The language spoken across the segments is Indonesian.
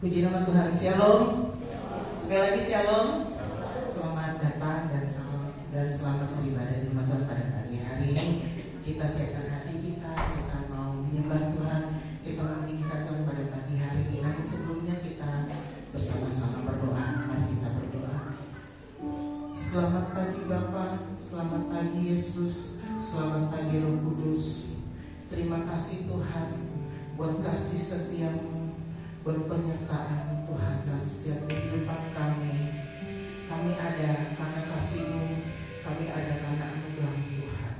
Puji nama Tuhan. Shalom. Sekali lagi shalom. Selamat datang dan selamat beribadah di rumah Tuhan pada pagi hari ini. Kita siapkan hati kita mau menyembah Tuhan, kita mau meninggikan Tuhan pada pagi hari ini. Namun sebelumnya kita bersama-sama berdoa. Mari kita berdoa. Selamat pagi Bapa, selamat pagi Yesus, selamat pagi Roh Kudus. Terima kasih Tuhan buat kasih setiamu, buat penyertaan Tuhan dalam setiap kehidupan kami. Kami ada karena kasih-Mu, kami ada karena anugerah Tuhan.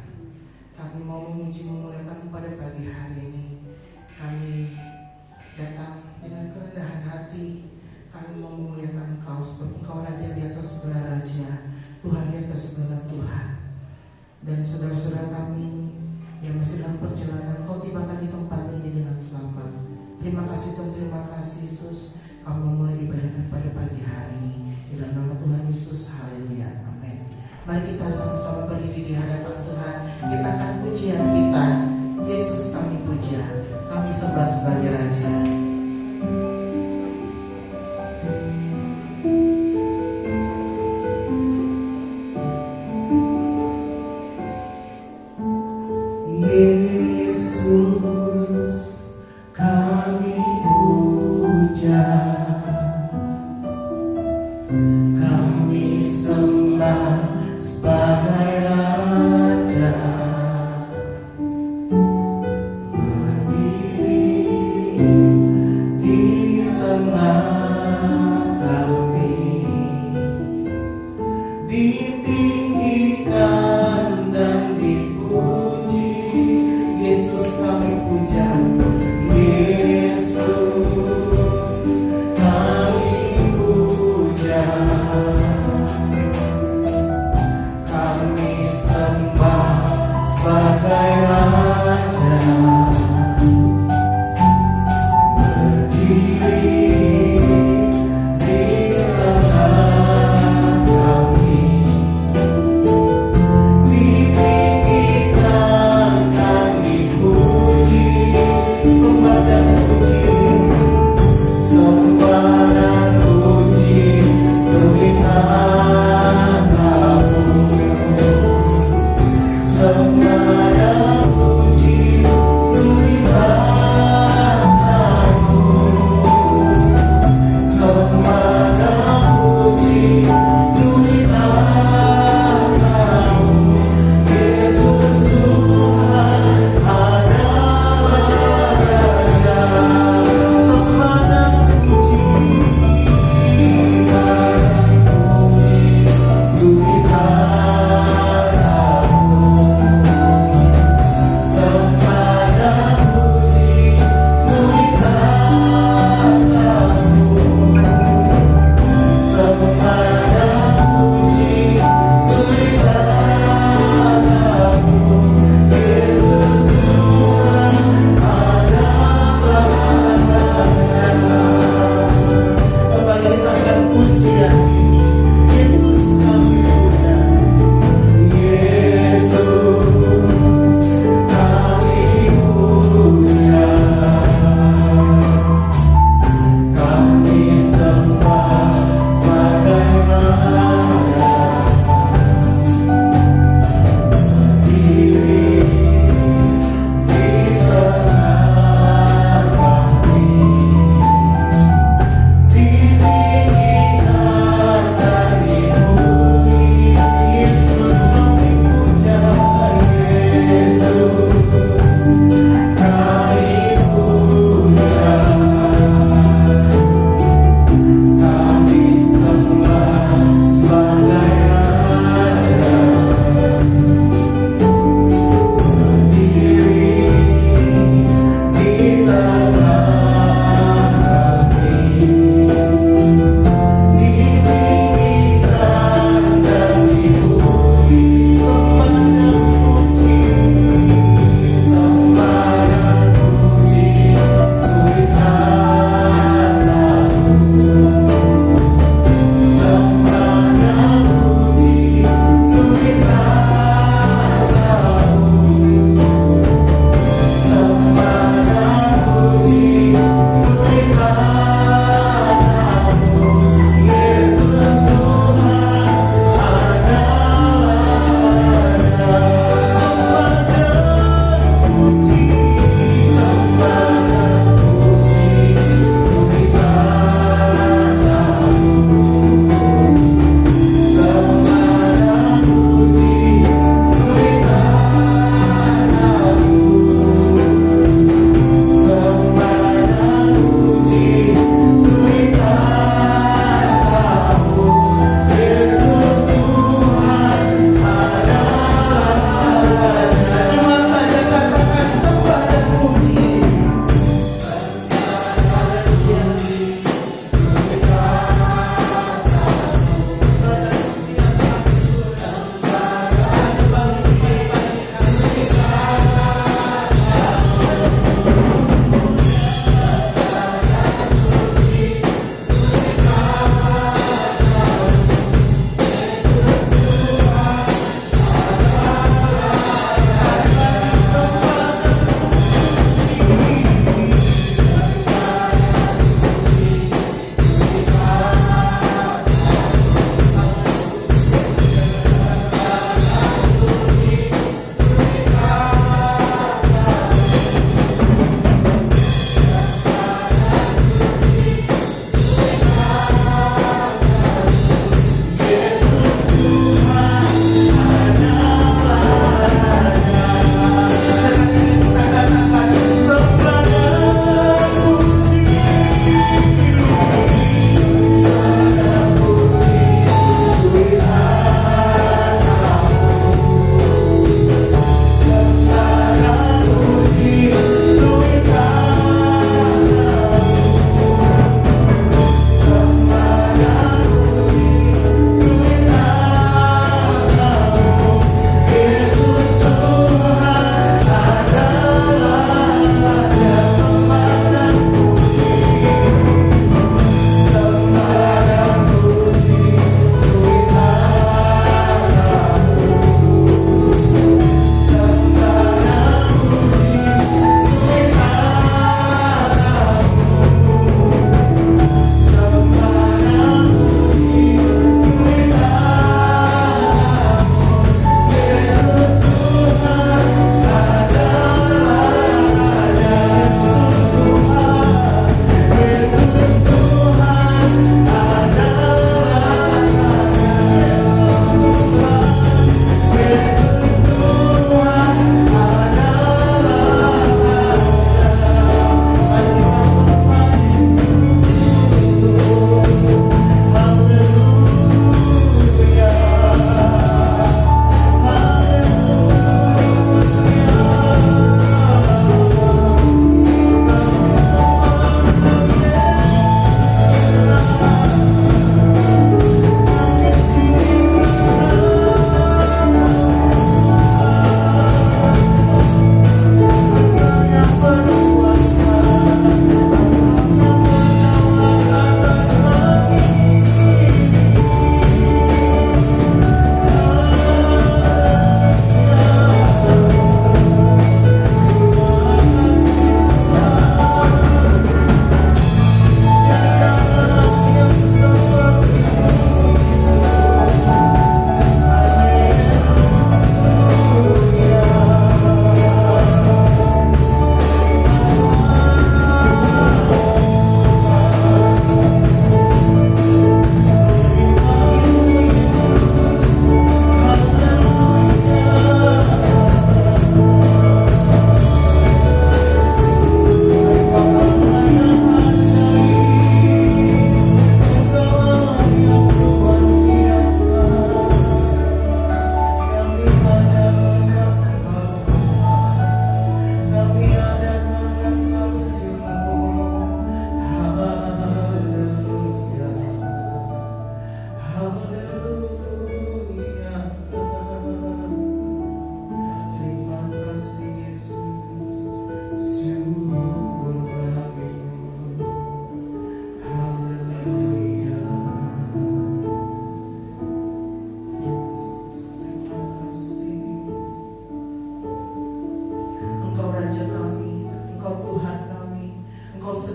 Kami mau memuji memuliakan pada pagi hari ini. Kami datang dengan kerendahan hati. Kami mau memuliakan Engkau sebab Engkau Raja di atas segala raja, Tuhan di atas segala Tuhan. Dan saudara-saudara kami yang masih dalam perjalanan, Kau tibakan di tempat ini dengan selamat. Terima kasih Tuhan, terima kasih Yesus. Kami memulai ibadah pada pagi hari ini di dalam nama Tuhan Yesus. Haleluya, amin. Mari kita sama-sama berdiri di hadapan Tuhan. Kita akan pujian kita. Yesus kami puja, kami sembah sebagai Raja. Yesus kami puja, kami sembah sebagai Raja. Berdiri di tengah kami, ditinggikan dan dipuji. Yesus kami puja, Yesus kami puja, kami sembah sebagai Raja. Berdiri di tengah kami, ditinggikan dan dipuji.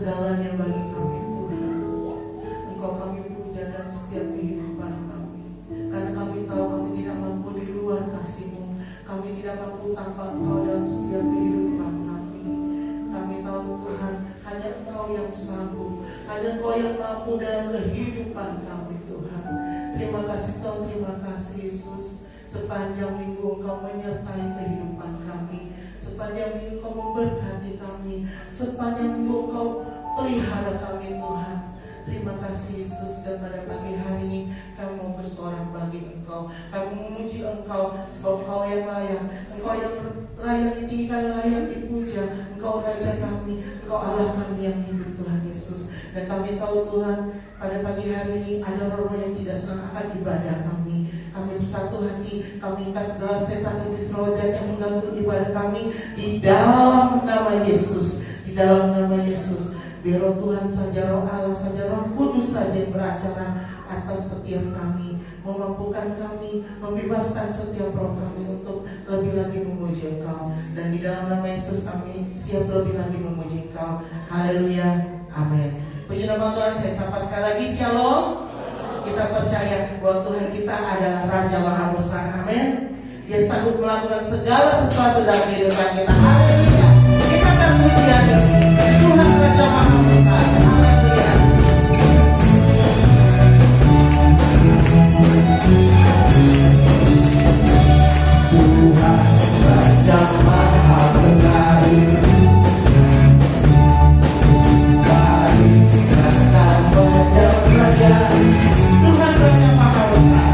segalanya bagi kami Tuhan. Engkau kami puja dalam setiap kehidupan kami, karena kami tahu kami tidak mampu di luar kasih-Mu. Kami tidak mampu tanpa Engkau dalam setiap kehidupan kami. Kami tahu Tuhan, hanya Engkau yang sanggup, hanya Engkau yang mampu dalam kehidupan kami Tuhan. Terima kasih Tuhan, terima kasih Yesus. Sepanjang minggu Engkau menyertai kehidupan kami, sepanjang minggu Engkau memberkati kami, sepanjang minggu Engkau pelihara kami Tuhan. Terima kasih Yesus, dan pada pagi hari ini kami mau bersorak bagi Engkau, kami memuji Engkau sebab Engkau yang layak, Engkau yang layak ditinggikan, layak dipuja. Engkau Raja kami, Engkau Allah kami yang hidup Tuhan Yesus. Dan kami tahu Tuhan, pada pagi hari ini ada roh yang tidak senang akan ibadah kami. Kami bersatu hati, kami ikat segala setan iblis roh jahat yang mengganggu ibadah kami di dalam nama Yesus, di dalam nama Yesus. Biar roh Tuhan saja, roh Allah saja, roh kudus saja yang beracara atas setiap kami, memampukan kami, membebaskan setiap roh kami untuk lebih lagi memuji Engkau. Dan di dalam nama Yesus kami siap lebih lagi memuji Engkau. Haleluya, amin. Puji nama Tuhan, saya sapa sekali lagi, Shalom. Kita percaya bahwa Tuhan kita adalah Raja Maha Besar, amin. Dia sanggup melakukan segala sesuatu dalam kehidupan kita. Haleluya. Kita akan pujian Tuhan Raja Maha Besar. Haleluya. Tuhan Raja Maha Besar. Tuhan Raja Maha Besar.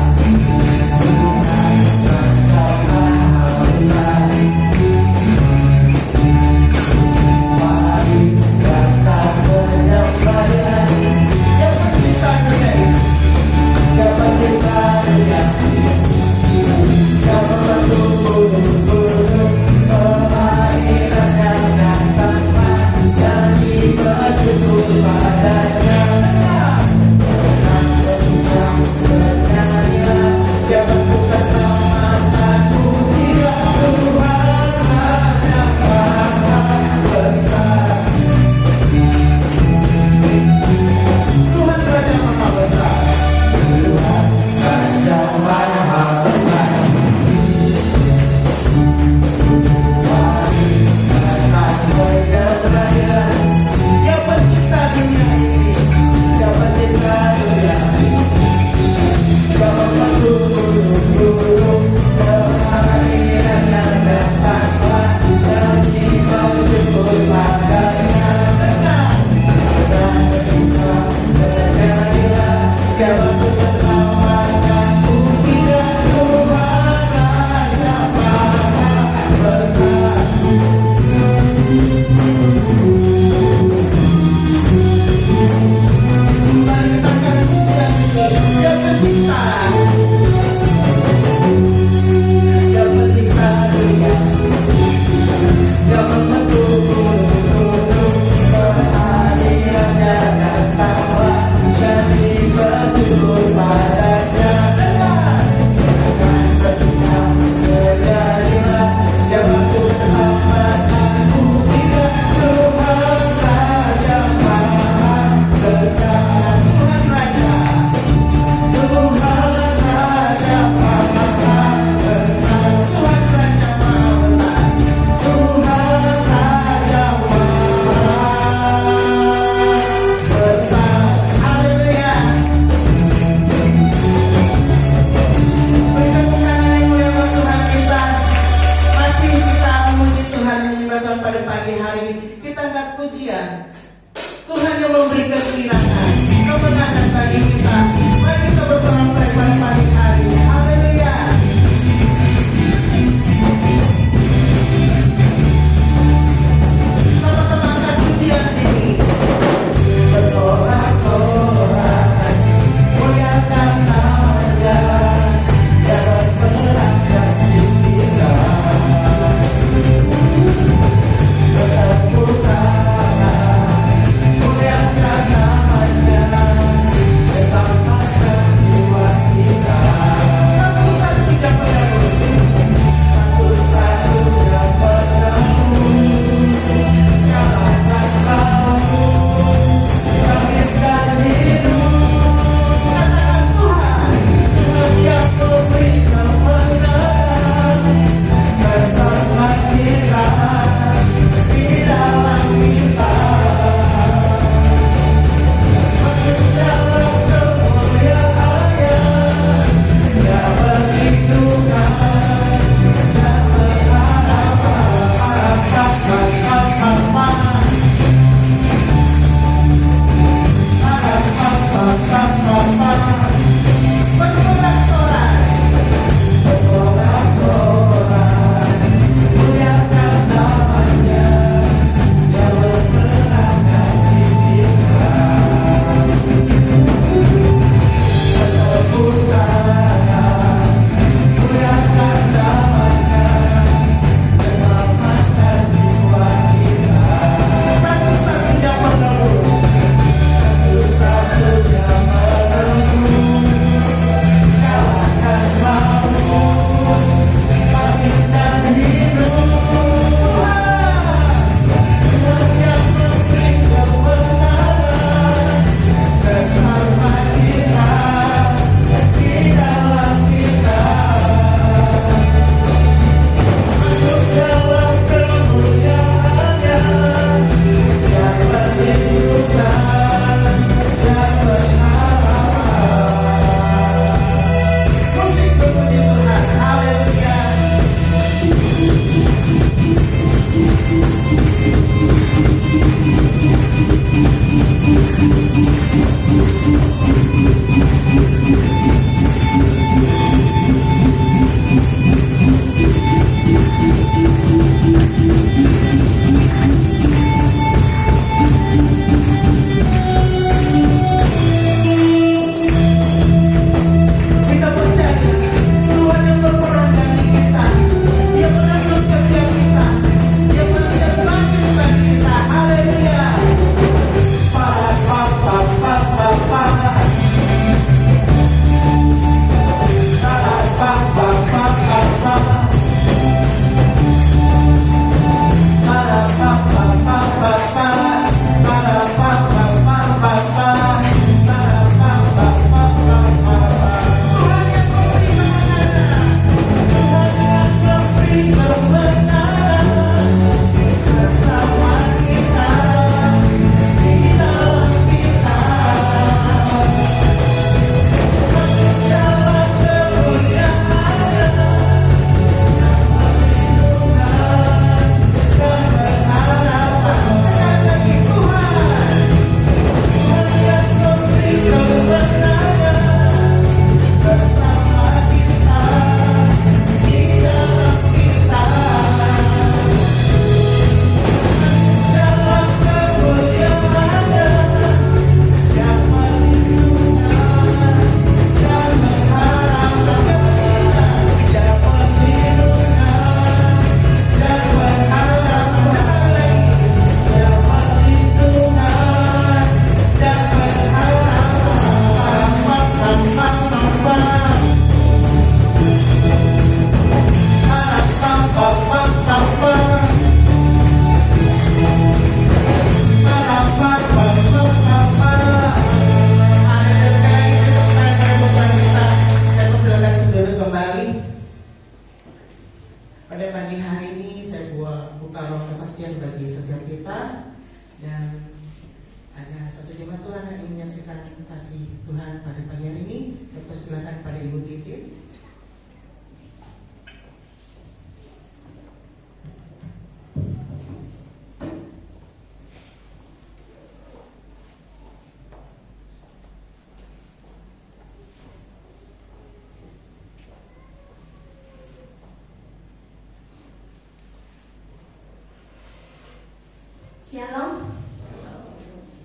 Shalom,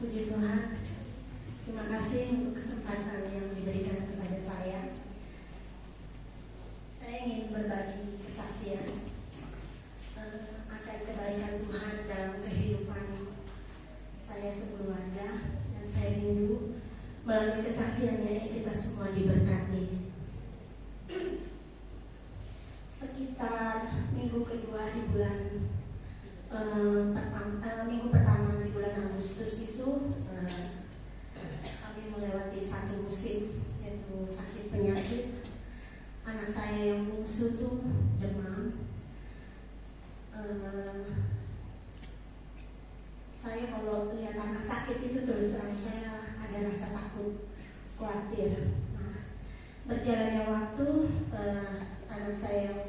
puji Tuhan. Terima kasih untuk kesempatan yang diberikan kepada saya. Saya ingin berbagi kesaksian akan kebaikan Tuhan dalam kehidupan saya sekeluarga, dan saya rindu melalui kesaksiannya kita semua diberkati. Sekitar minggu kedua di bulan minggu pertama di bulan Agustus itu kami melewati satu musim, yaitu sakit penyakit. Anak saya yang bungsu tuh demam. Saya kalau lihat anak sakit itu terus terang saya ada rasa takut, khawatir. Nah, berjalannya waktu anak saya yang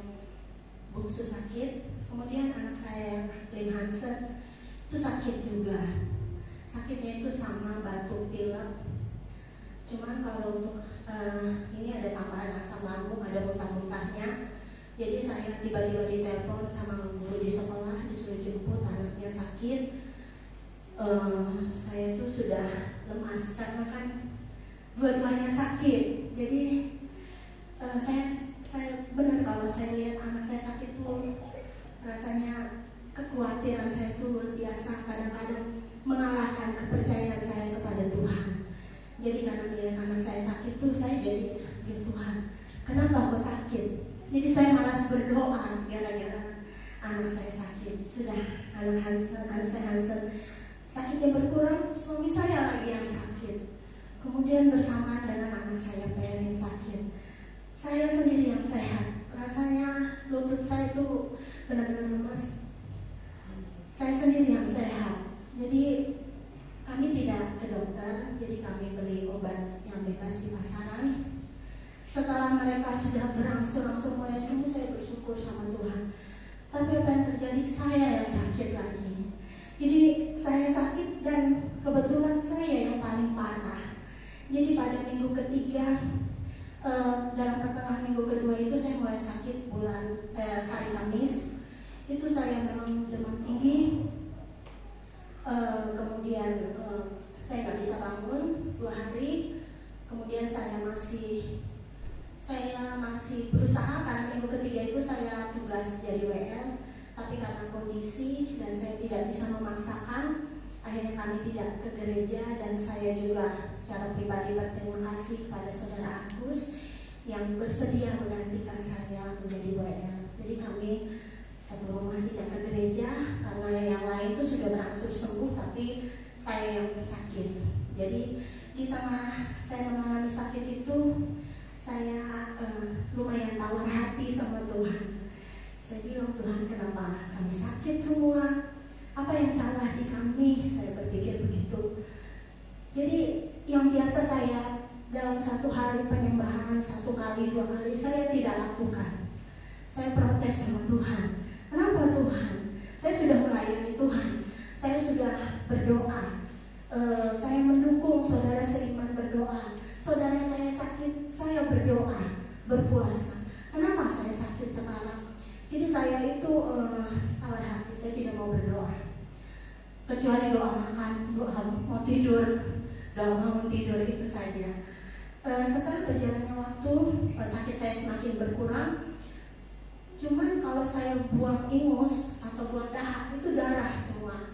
bungsu sakit. Kemudian anak saya Lim Hansen itu sakit juga. Sakitnya itu sama batuk pilek. Cuman kalau untuk ini ada tambahan asam lambung, ada muntah-muntahnya. Jadi saya tiba-tiba ditelepon sama guru di sekolah, disuruh jemput anaknya sakit. Saya itu sudah lemas karena kan dua-duanya sakit. Jadi saya benar kalau saya lihat anak saya sakit tuh rasanya kekhawatiran saya itu luar biasa, kadang-kadang mengalahkan kepercayaan saya kepada Tuhan. Jadi karena melihat anak saya sakit tuh saya jadi, ya Tuhan, kenapa kok sakit? Jadi saya malas berdoa gara-gara anak saya sakit. Sudah anak saya Hansen sakitnya berkurang, suami saya lagi yang sakit. Kemudian bersama dengan anak saya Perin sakit, saya sendiri yang sehat. Rasanya lutut saya itu benar-benar lemas. Saya sendiri yang sehat. Jadi kami tidak ke dokter, jadi kami beli obat yang bebas di pasaran. Setelah mereka sudah berangsur-angsur mulai sembuh, saya bersyukur sama Tuhan. Tapi apa yang terjadi? Saya yang sakit lagi. Jadi saya sakit dan kebetulan saya yang sakit hari Kamis. Itu saya memang demam tinggi. Kemudian saya nggak bisa bangun 2 hari. Kemudian saya masih berusaha, karena minggu ketiga itu saya tugas jadi WL, tapi karena kondisi dan saya tidak bisa memaksakan, akhirnya kami tidak ke gereja. Dan saya juga secara pribadi berterima kasih kepada Saudara Agus yang bersedia menggantikan saya menjadi WL. Jadi kami satu rumah tidak ke gereja karena yang lain itu sudah berangsur sembuh, tapi saya yang sakit. Jadi di tengah saya mengalami sakit itu, saya lumayan tawar hati sama Tuhan. Saya bilang, Tuhan, kenapa kami sakit semua? Apa yang salah di kami? Saya berpikir begitu. Jadi yang biasa saya dalam 1 hari penyembahan 1 kali 2 kali saya tidak lakukan. Saya protes sama Tuhan. Kenapa Tuhan? Saya sudah melayani Tuhan. Saya sudah berdoa. Saya mendukung saudara seiman berdoa. Saudara saya sakit, saya berdoa, berpuasa. Kenapa saya sakit sekarang? Jadi saya itu tawar hati, saya tidak mau berdoa. Kecuali doa makan, doa mau tidur, doa bangun tidur, itu saja. Setelah berjalannya waktu, sakit saya semakin berkurang. Cuman kalau saya buang ingus atau buang dahak, itu darah semua.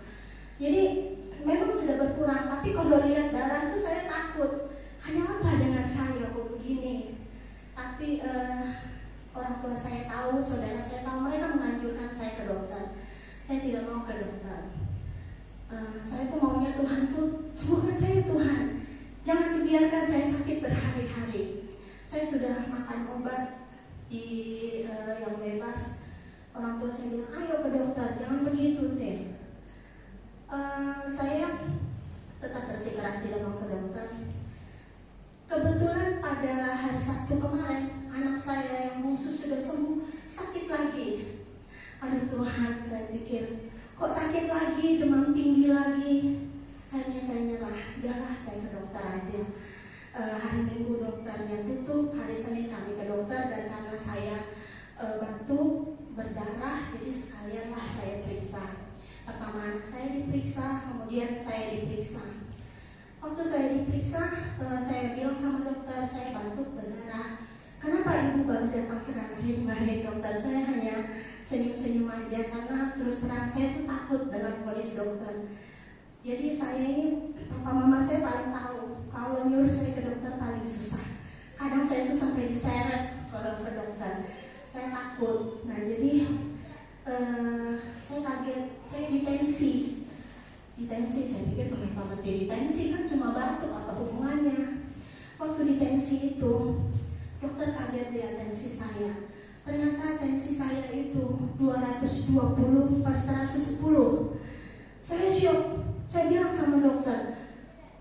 Jadi memang sudah berkurang, tapi kalau lihat darah itu saya takut. Ada apa dengan saya kok begini? Tapi orang tua saya tahu, saudara saya tahu, mereka menganjurkan saya ke dokter. Saya tidak mau ke dokter. Saya tuh maunya Tuhan tuh sembuhkan saya Tuhan. Jangan dibiarkan saya sakit berhari-hari. Saya sudah makan obat di yang bebas. Orang tua saya bilang, ayo ke dokter, jangan begitu deh. Saya tetap bersikeras tidak mau ke dokter. Kebetulan pada hari Sabtu kemarin, anak saya yang bungsu sudah sembuh, sakit lagi. Aduh Tuhan, saya pikir, kok sakit lagi, demam tinggi lagi. Akhirnya saya nyerah, udahlah saya ke dokter aja. Hari Minggu dokternya tutup, hari Senin kami ke dokter, dan karena saya batuk, berdarah, jadi sekalianlah saya periksa. Pertama anak saya diperiksa, kemudian saya diperiksa. Waktu saya diperiksa, saya bilang sama dokter, saya batuk, berdarah. Kenapa ibu baru datang sekarang? Saya dimarahin dokter. Saya hanya senyum-senyum aja, karena terus terang saya tuh takut dengan vonis dokter. Jadi saya ini, papa mama saya paling tahu, kalau nyuruh saya ke dokter paling susah. Kadang saya tuh sampai diseret kalau ke dokter. Saya takut. Nah jadi saya kaget, saya ditensi. Saya pikir kenapa mesti ditensi, kan cuma batuk, apa hubungannya? Waktu ditensi itu, dokter kaget lihat tensi saya. Ternyata tensi saya itu 220/110. Saya syok. Saya bilang sama dokter,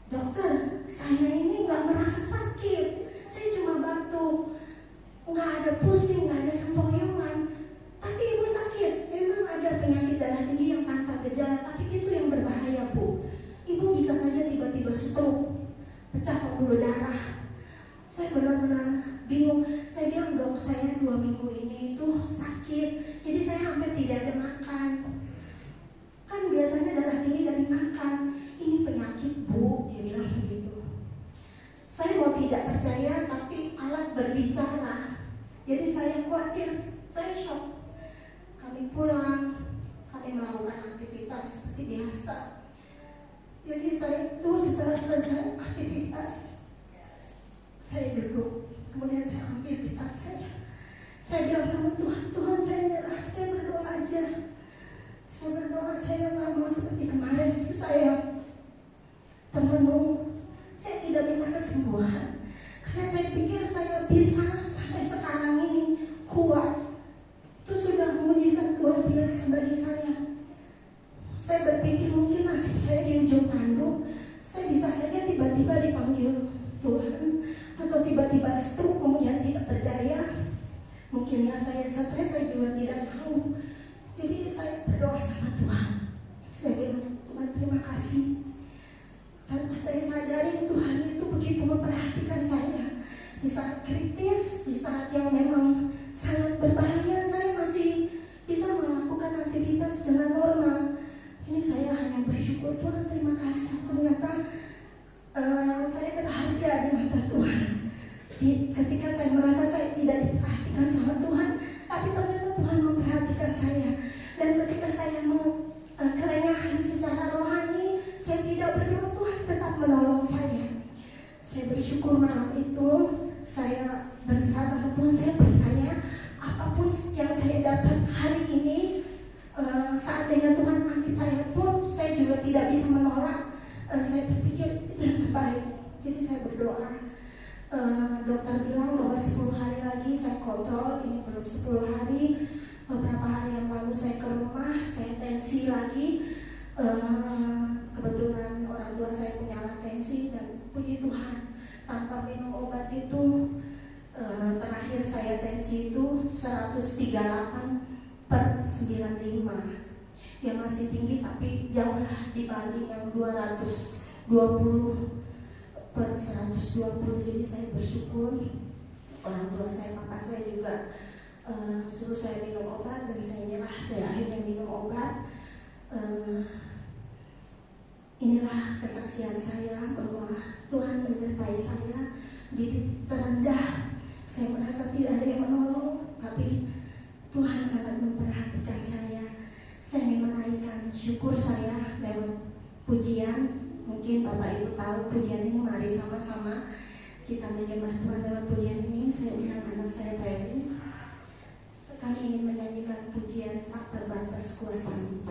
dokter, saya ini nggak merasa sakit. Saya cuma batuk, nggak ada pusing, nggak ada sempoyongan. Tapi ibu sakit. Memang ada penyakit darah tinggi yang tanpa gejala, tapi itu yang berbahaya, Bu. Ibu bisa saja tiba-tiba stroke, pecah pembuluh darah. Saya benar-benar bingung. Saya bilang, dok, saya 2 minggu ini itu sakit, jadi saya hampir tidak ada makan. Kan biasanya darah tinggi dari makan. Ini penyakit, Bu, dia bilang begitu. Saya mau tidak percaya, tapi alat berbicara. Jadi saya khawatir, saya shock. Kami pulang, kami melakukan aktivitas seperti biasa. Jadi saya itu setelah selesai aktivitas, saya duduk, kemudian saya ambil gitar saya. Saya bilang sama Tuhan, Tuhan saya nyerah, saya berdoa aja. Saya berdoa, saya nggak mau seperti kemarin. Saya termenung, saya tidak minta kesembuhan, karena saya pikir saya bisa sampai sekarang ini kuat. Itu sudah mujizat luar biasa bagi saya. Saya berpikir mungkin nasib saya di ujung tanduk. Saya bisa saja tiba-tiba dipanggil Tuhan, atau tiba-tiba stroke kemudian tidak berdaya. Mungkin ya saya stres, saya juga tidak tahu. Jadi saya berdoa sama Tuhan. Saya bilang, Tuhan terima kasih. Tanpa saya sadari Tuhan itu begitu memperhatikan saya di saat kritis, di saat yang memang sangat berbahaya. Saya masih bisa melakukan aktivitas dengan normal. Ini saya hanya bersyukur, Tuhan terima kasih. Ternyata saya berharga di mata Tuhan. Ketika saya merasa saya tidak diperhatikan sama Tuhan, tapi ternyata Tuhan memperhatikan saya. Dan ketika saya mau kelengahan secara rohani, saya tidak berdoa, Tuhan tetap menolong saya. Saya bersyukur malam itu, saya berserah sama Tuhan. Saya percaya apapun yang saya dapat hari ini, seandainya Tuhan panggil saya pun, saya juga tidak bisa menolak. Saya berpikir itu yang terbaik. Jadi saya berdoa. Dokter bilang bahwa 10 hari lagi saya kontrol. Ini belum 10 hari. Beberapa hari yang lalu saya ke rumah, saya tensi lagi. Kebetulan orang tua saya punya alat tensi, dan puji Tuhan tanpa minum obat itu, terakhir saya tensi itu 138/95. Ya masih tinggi, tapi jauh lah dibanding yang 220/120. Jadi saya bersyukur. Orang tua saya, papa saya juga suruh saya minum obat, dan saya nyerah. Saya akhirnya minum obat. Inilah kesaksian saya bahwa Tuhan menyertai saya di titik terendah. Saya merasa tidak ada yang menolong, tapi Tuhan sangat memperhatikan saya. Saya ingin menaikkan syukur saya lewat pujian. Mungkin Bapak Ibu tahu pujian ini, mari sama-sama kita menyembah Tuhan lewat pujian ini. Saya undang anak saya Perry. Kami ingin menyanyikan pujian tak terbatas kuasa-Mu.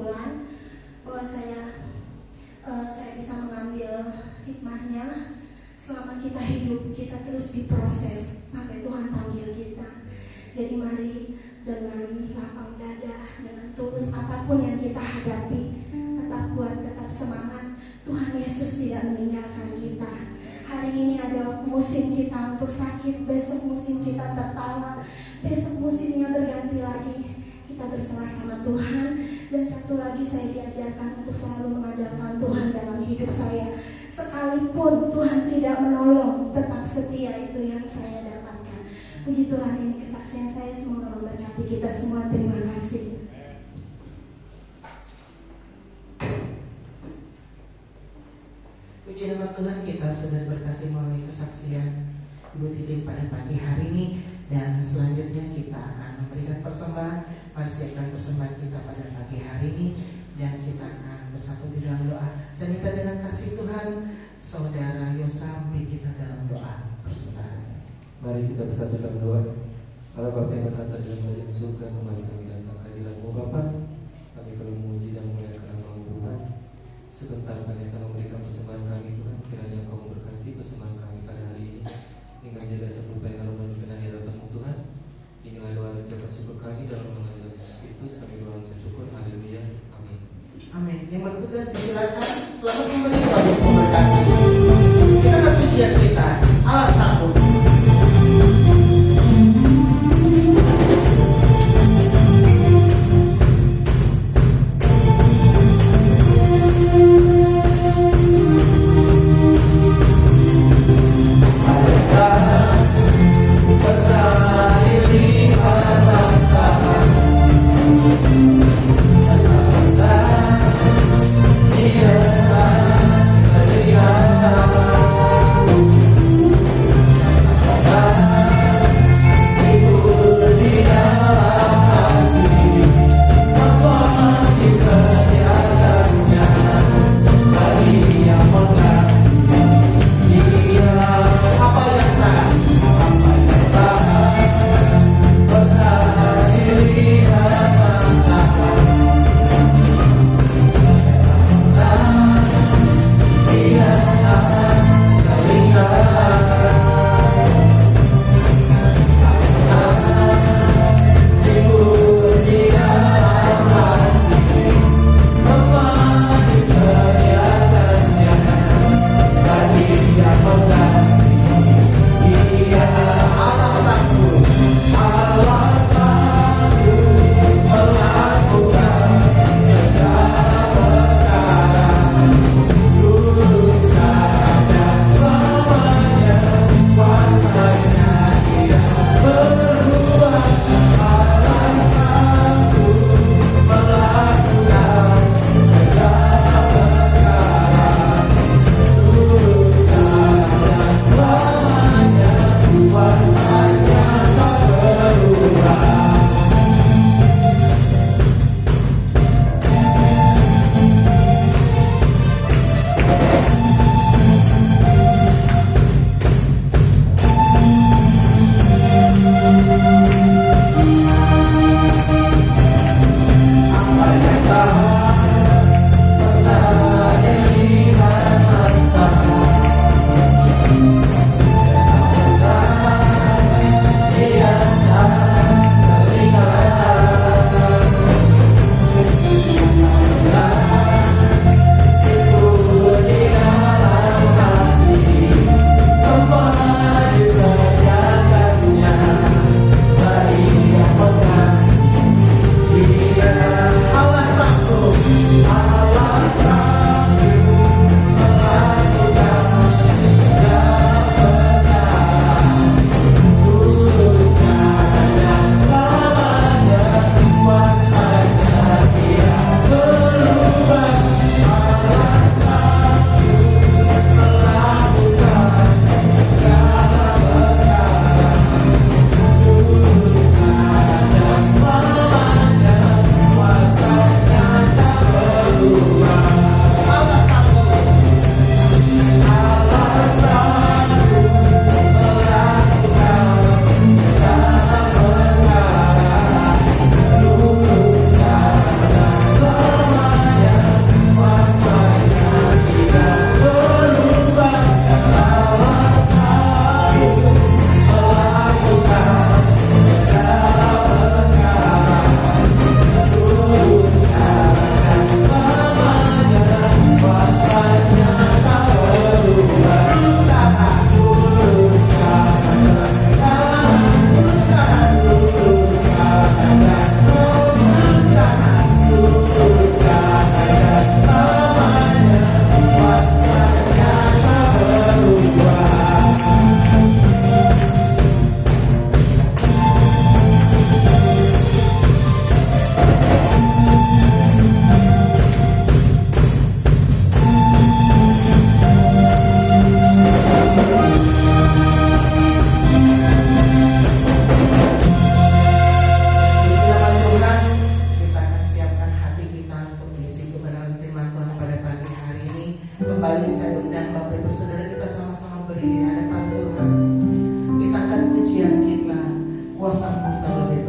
kesimpulan bahwa saya bisa mengambil hikmahnya. Selama kita hidup, kita terus diproses sampai Tuhan panggil kita. Jadi mari dengan lapang dada, dengan tulus apapun yang kita hadapi, tetap kuat, tetap semangat. Tuhan Yesus tidak meninggalkan kita. Hari ini ada musim kita untuk sakit, besok musim kita tertawa, besok musimnya berganti lagi. Kita bersama-sama Tuhan. Dan satu lagi, saya diajarkan untuk selalu mengandalkan Tuhan dalam hidup saya. Sekalipun Tuhan tidak menolong, tetap setia, itu yang saya dapatkan. Puji Tuhan, ini kesaksian saya, semoga memberkati kita semua. Terima kasih. Puji nama Tuhan, kita sudah berkati melalui kesaksian Ibu Titin pada pagi hari ini. Dan selanjutnya kita akan memberikan persembahan. Mari siapkan persembahan kita pada pagi hari ini, dan kita akan bersatu di dalam doa. Saya minta dengan kasih Tuhan, Saudara Yosa memimpin kita dalam doa persembahan. Mari kita bersatu dalam doa. Allah Bapa yang berkata dalam kerajaan surga, kembali kami datang kehadiran-Mu Bapa. Kami perlu memuji dan memuliakan nama-Mu Tuhan. Sebentar kami akan memberikan persembahan kami Tuhan. Kiranya Engkau memberkati persembahan kami pada hari ini, hingga menjadi serupa yang harum dan berkenan di hadapan-Mu Tuhan. Inilah doa dan ucapan syukur kami dalam nama Yesus Kristus. Kami berdoa dan syukur. Haleluya. Amin. Amin. Yang bertugas disilakan. Selamat memberi Tuhan memberkati. Kita ke pujian kita. Allah sanggup. Adakah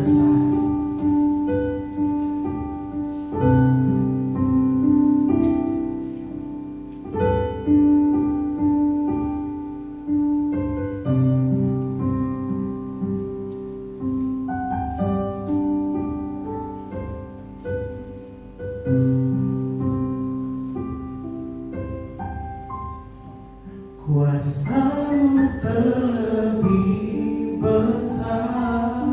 besar. Kuasa-Mu terlebih besar,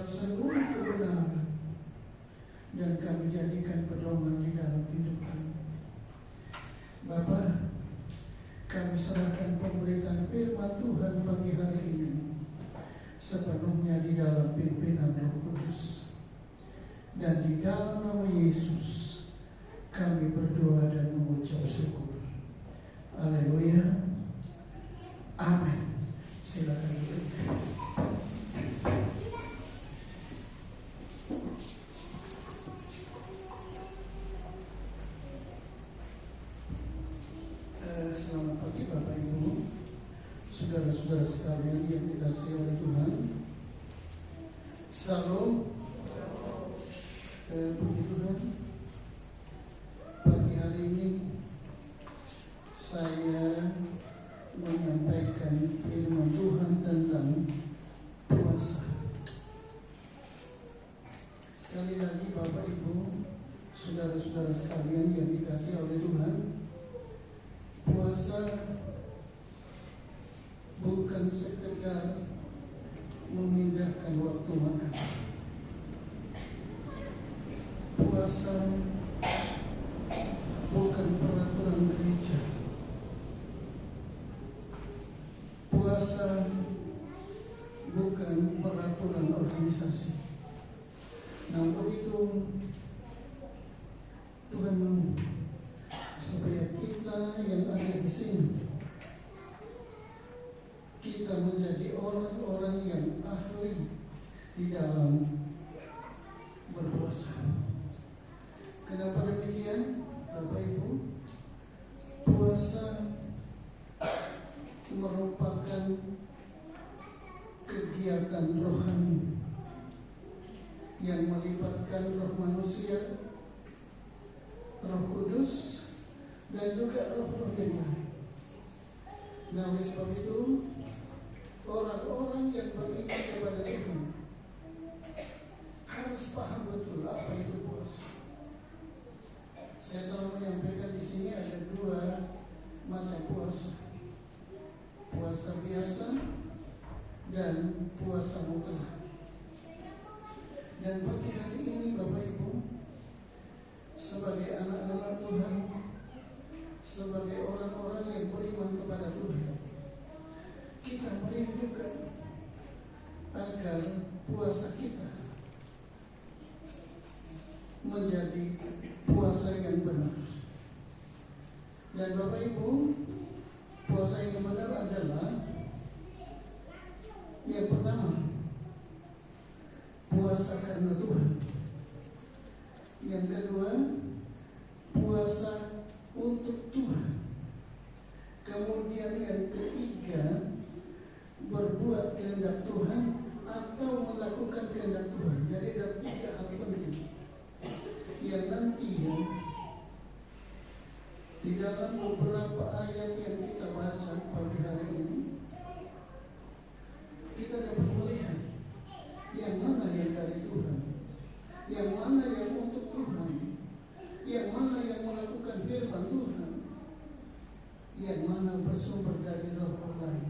seluruh kebenaran, dan kami jadikan pedoman di dalam hidup kami. Bapa, kami serahkan pemberitaan firman Tuhan pagi hari ini sepenuhnya di dalam pimpinan Roh Kudus, dan di dalam nama Yesus kami berdoa dan mengucap syukur. Haleluya. Amin. Silakan duduk. Selamat pagi Bapak Ibu, saudara-saudara sekalian yang dikasihi oleh Tuhan. Salam. Puji Tuhan. Pagi hari ini saya menyampaikan firman Tuhan tentang puasa. Sekali lagi Bapak Ibu, saudara-saudara sekalian yang dikasihi oleh Tuhan, puasa bukan sekedar memindahkan waktu makan. Puasa bukan peraturan gereja. Puasa bukan peraturan organisasi. Nah, untuk itu Tuhan mau supaya kita yang ada di sini, kita menjadi orang-orang yang ahli di dalam berpuasa. Kenapa demikian, Bapak Ibu? Puasa merupakan kegiatan rohani yang melibatkan roh manusia, Roh Kudus, dan juga roh-roh yang lain. Nah, oleh sebab itu, orang-orang yang beriman kepada Tuhan harus paham betul apa itu puasa. Saya telah menyampaikan di sini ada dua macam puasa: puasa biasa dan puasa mutlak. Dan pagi hari ini Bapak Ibu, sebagai anak-anak Tuhan, sebagai orang-orang yang beriman kepada Tuhan, kita merindukan agar puasa kita menjadi puasa yang benar. Dan Bapak Ibu, puasa yang benar adalah yang pertama, puasa karena Tuhan. Yang kedua, puasa untuk Tuhan. Kemudian yang ketiga, berbuat kehendak Tuhan atau melakukan kehendak Tuhan. Jadi ada tiga hal penting yang nantinya di dalam beberapa ayat yang kita baca pagi hari ini, kita dapat melihat yang mana yang dari Tuhan, yang mana yang untuk Tuhan, yang mana yang melakukan firman Tuhan, yang mana bersumber dari roh lain.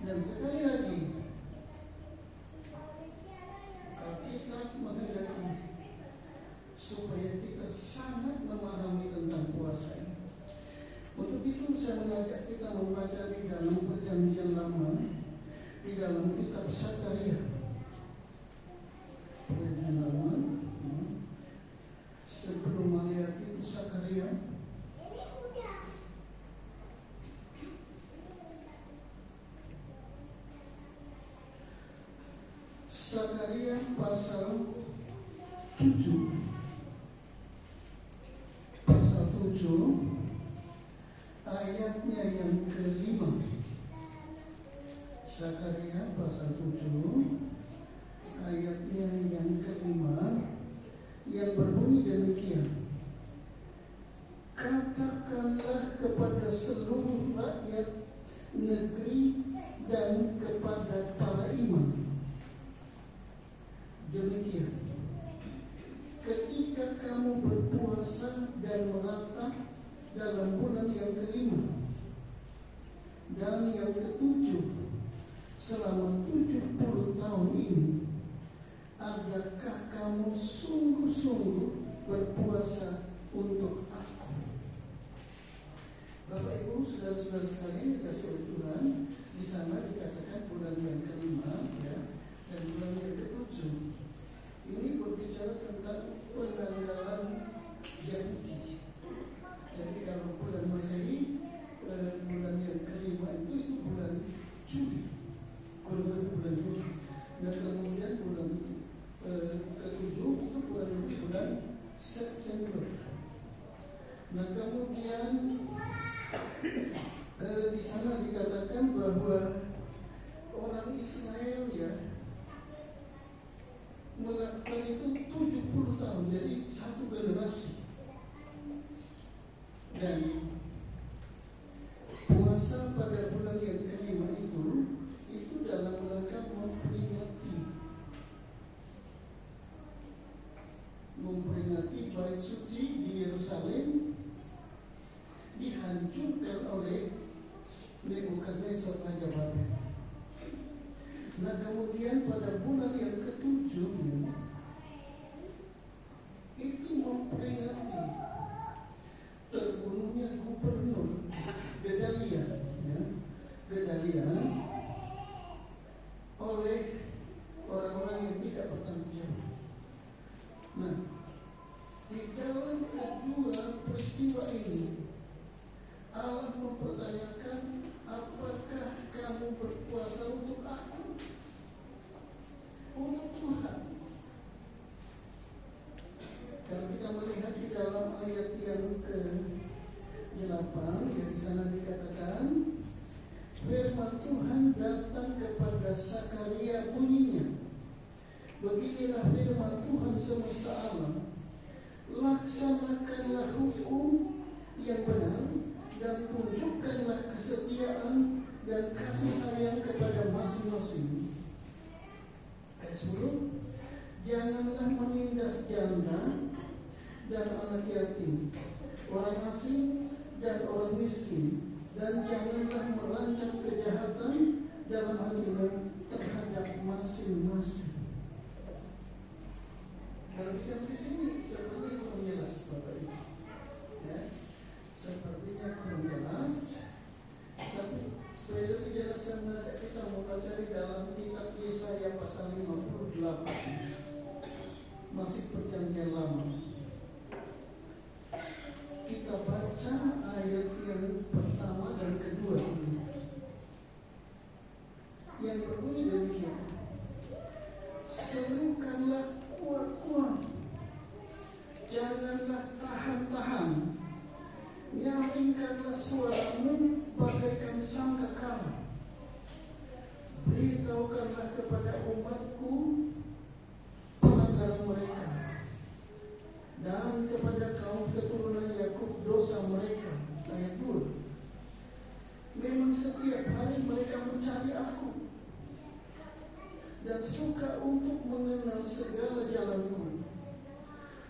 Dan sekali lagi, Alkitab menghendaki supaya kita sangat memahami tentang puasa ini. Untuk itu saya mengajak kita membaca di dalam Perjanjian Lama, di dalam kitab Sakaria. Perjanjian Lama, sebelum melihat itu Sakaria. Sakaria pasal 7. Pasal 7 ayatnya yang kelima. Sakaria pasal 7 ayatnya yang kelima, yang berbunyi demikian: katakanlah kepada seluruh rakyat negeri dan kepada para imam demikian: ketika kamu berpuasa dan meratap dalam bulan yang kelima dan yang ketujuh selama 70 tahun ini, adakah kamu sungguh-sungguh berpuasa untuk aku? Bapak Ibu, saudara-saudara sekalian dikasih oleh Tuhan, di sana dikatakan bulan yang kelima, ya, dan bulan yang ketujuh. Ini berbicara tentang penanggalan janji. Jadi kalau bulan Masehi, bulan yang kelima itu bulan Juli, kurang lebih bulan Juli. Dan kemudian bulan ketujuh itu bulan September. Nah kemudian di sana dikatakan bahwa orang Israel ya melakukan itu 70 tahun, jadi satu generasi. Dan puasa pada bulan yang kelima itu dalam rangka memperingati bait suci di Yerusalem dihancurkan oleh Nebukadnezar Raja Babel. Nah kemudian pada bulan yang ketujuh itu memperingati terbunuhnya gubernur Gedalia, ya, Gedalia oleh orang-orang yang tidak bertanggung jawab. Nah, di dalam kedua peristiwa ini Allah mempertanyakan, apakah kamu berpuasa untuk aku? Untuk Tuhan. Kalau kita melihat di dalam ayat yang ke-8, yang di sana dikatakan, firman Tuhan datang kepada Sakaria bunyinya, beginilah firman Tuhan semesta alam, laksanakanlah hukum yang benar dan tunjukkanlah kesetiaan dan kasih sayang kepada masing-masing. Ayat 10, janganlah menindas janda dan anak yatim, orang asing dan orang miskin, dan janganlah merancang kejahatan dalam hal ini terhadap masing-masing. Kalau kita di sini sepertinya kurang jelas, Bapak Ibu, ya, sepertinya kurang jelas. Tapi supaya lebih jelas kita mau baca di dalam kitab Yesaya pasal 58, masih perjanjian lama. Kita baca ayat yang pertama dan kedua yang berbunyi demikian, serukanlah kuat-kuat, janganlah tahan-tahan, nyaringkanlah suaramu bagaikan sangkakala, beritahukanlah kepada umatku pelanggaran mereka, dan kepada kaum keturunan Yakub dosa mereka. Ayat 2, memang setiap hari mereka mencari aku dan suka untuk mengenal segala jalanku,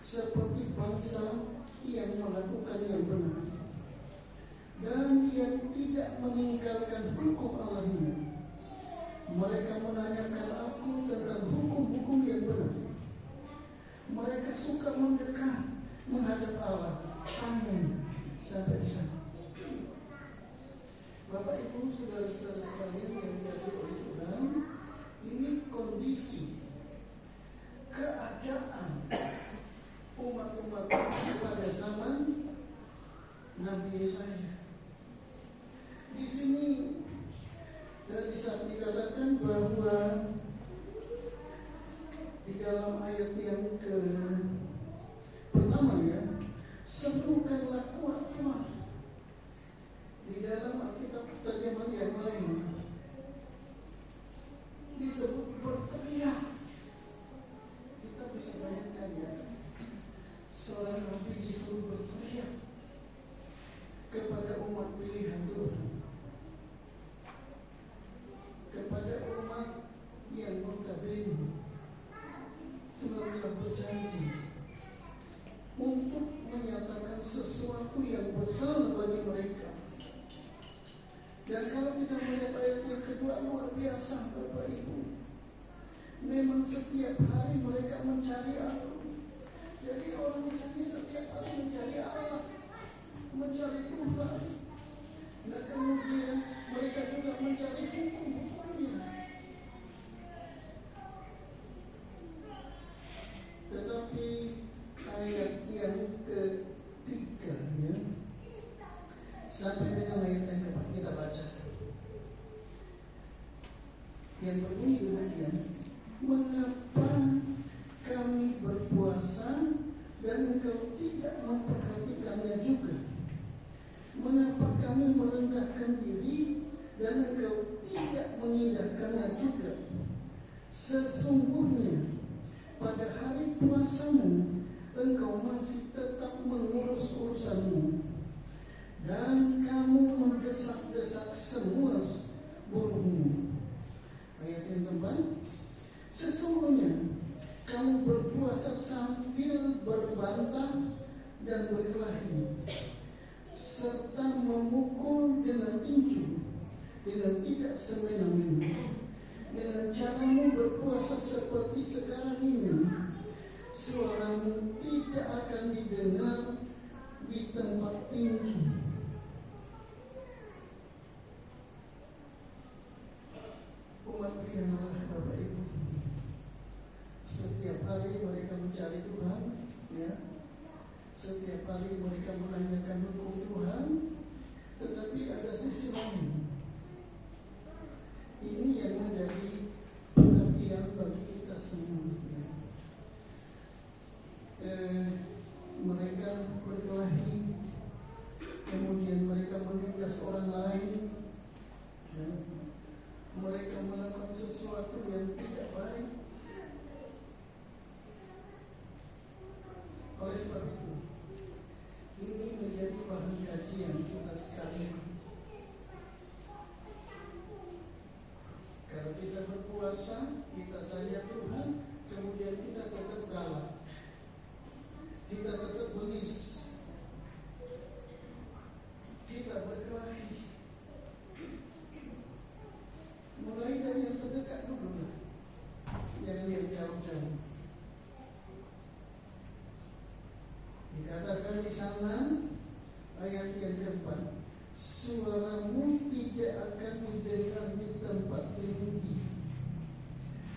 seperti bangsa yang melakukan yang benar dan yang tidak meninggalkan hukum Allahnya. Mereka menanyakan aku tentang hukum-hukum yang benar. Mereka suka mendekat menghadap Allah. Amin. Sampai di sana. Bapak Ibu, saudara-saudara sekalian yang dikasihi oleh Tuhan, ini kondisi keadaan umat-umat pada zaman Nabi Yesaya. Di sini bisa dikatakan bahwa di dalam ayat yang pertama ya, serukanlah kuat-kuat. Di dalam Alkitab terjemahan yang lain disebut berteriak. Kita bisa bayangkan ya, seorang nabi disuruh berteriak kepada umat pilihan Tuhan, kepada umat yang notabene Tuhan telah berjanji untuk menyatakan sesuatu yang besar bagi mereka. Dan kalau kita melihat ayat yang kedua, luar biasa. berpuasa, Bapak Ibu, memang setiap hari mereka mencari aku. Jadi orang Israel setiap hari mencari Allah, mencari Tuhan. Dan kemudian mereka juga mencari hukum-hukumnya. Tetapi ayat yang ketiga ya, sampai dengan ayat yang keempat kita baca. Yang berbunyi demikian, mengapa kami berpuasa dan engkau tidak memperhatikannya juga? Mengapa kami merendahkan diri dan engkau tidak mengindahkannya juga? Sesungguhnya pada hari puasamu engkau masih tetap mengurus urusanmu, dan kamu mendesak-desak semua buruhmu. Ayat yang keempat, sesungguhnya kamu berpuasa sambil berbantah dan berkelahi, serta memukul dengan tinju dengan tidak semena-mena. Dengan caramu berpuasa seperti sekarang ini, suaramu tidak akan didengar di tempat tinggi. Umat pilihan Allah, Bapak Ibu, setiap hari mereka mencari Tuhan, ya. Setiap hari mereka menanyakan hukum Tuhan, tetapi ada sisi lain. Ini yang menjadi perhatian bagi kita semua. Ya. Mereka berkelahi, kemudian mereka menindas orang lain. Ya. Mereka melakukan sesuatu yang tidak baik. Oleh sebab itu, ini menjadi bahan kajian kita sekalian. Kalau kita berpuasa, kita tanya Tuhan, kemudian kita tetap galak, kita tetap bengis, kita berkelahi. Mulai dari yang terdekat dulu lah, yang jauh-jauh. Dikatakan di sana ayat yang keempat, suaramu tidak akan didengar di tempat tinggi.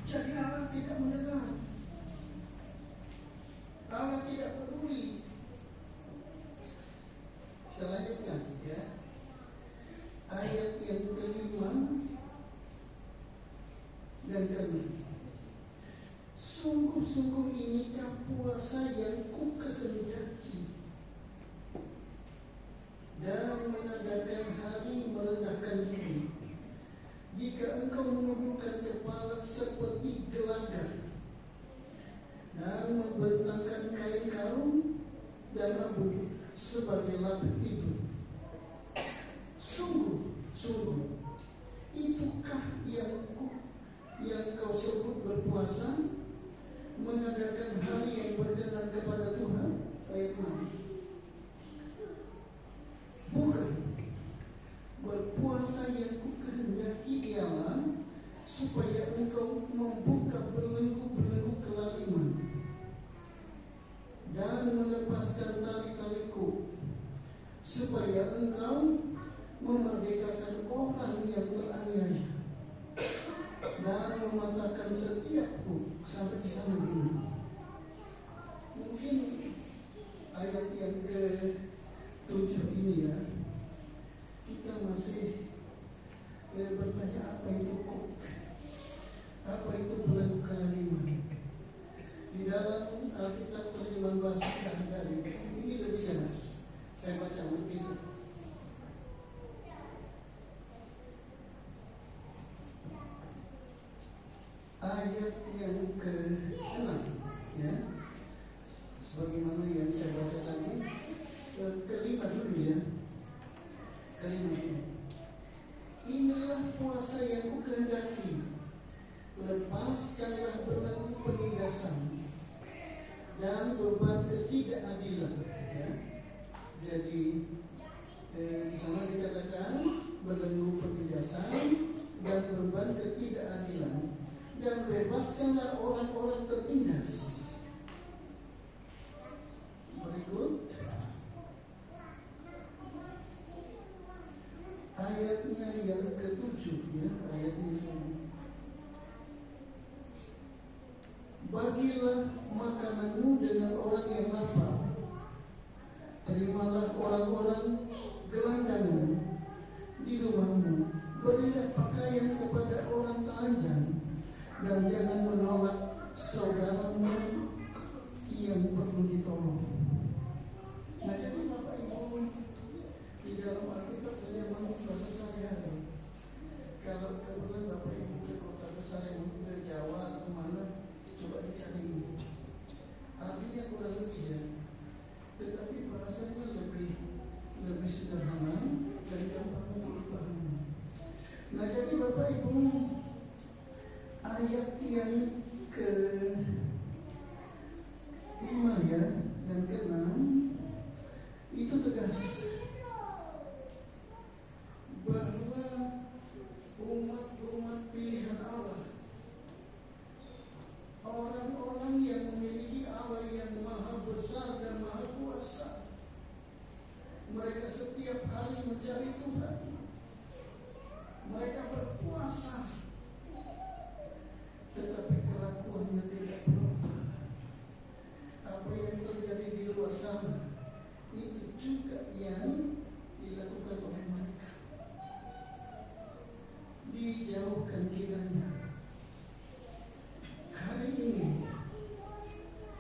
Jadi Allah tidak mendengar, Allah tidak peduli. Selanjutnya ya, ayat yang kelima dan keenam. Sungguh-sungguh inikah puasa yang kukehendaki, dan mengadakan hari merendahkan diri. Jika engkau menundukkan kepala seperti gelagar, dan membentangkan kain karung dan abu sebagai lapis tidur. Sungguh, itukah yang kau sebut berpuasa, mengadakan hari yang berkenan kepada Tuhan? Ayat 6. Bukan. Berpuasa yang kukehendaki ialah supaya engkau membuka belenggu-belenggu kelaliman dan melepaskan tali-taliku, supaya engkau memerdekakan orang yang teraniaya dan mematahkan setiapku. Sampai di sana dulu. Mungkin ayat yang ke-7 ini ya, kita masih bertanya apa itu kuk, apa itu belenggu kelaliman. Di dalam Alkitab terjemahan bahasa sehari-hari ini lebih jelas. Saya baca begitu. Ayat yang ke-6 ya, sebagaimana yang saya baca tadi. Kelima dulu ya, kelima dulu. Inilah puasa yang kukehendaki, lepaskanlah belenggu penindasan dan beban ketidakadilan ya. Jadi di sana dikatakan belenggu penindasan dan beban ketidakadilan, dan bebaskanlah orang-orang tertindas. Berikut ayatnya yang ke-7, ya, ayat ini. Bagilah makananmu dengan orang yang lapar, terimalah orang-orang gelandangan di rumahmu, berilah pakaian kepada orang telanjang, dan jangan menolak saudaramu yang perlu ditolong. Nah, jadi Bapak Ibu, di dalam Alkitab terjemahan bahasa sehari-hari, kalau kebetulan Bapak Ibu ke kota besar yang ke Jawa atau mana, coba dicari artinya kurang lebih, ya, tetapi bahasanya lebih sederhana dan gampang untuk dipahami. Nah, jadi Bapak Ibu, ayat yang ke-5, ya, dan ke-6 itu tegas bahwa umat-umat pilihan Allah, orang-orang yang memiliki Allah yang maha besar dan maha kuasa, mereka setiap hari mencari Tuhan, mereka berpuasa, tetapi kelakuannya tidak berubah. Apa yang terjadi di luar sana itu juga yang dilakukan oleh mereka. Dijauhkan kiranya. Hari ini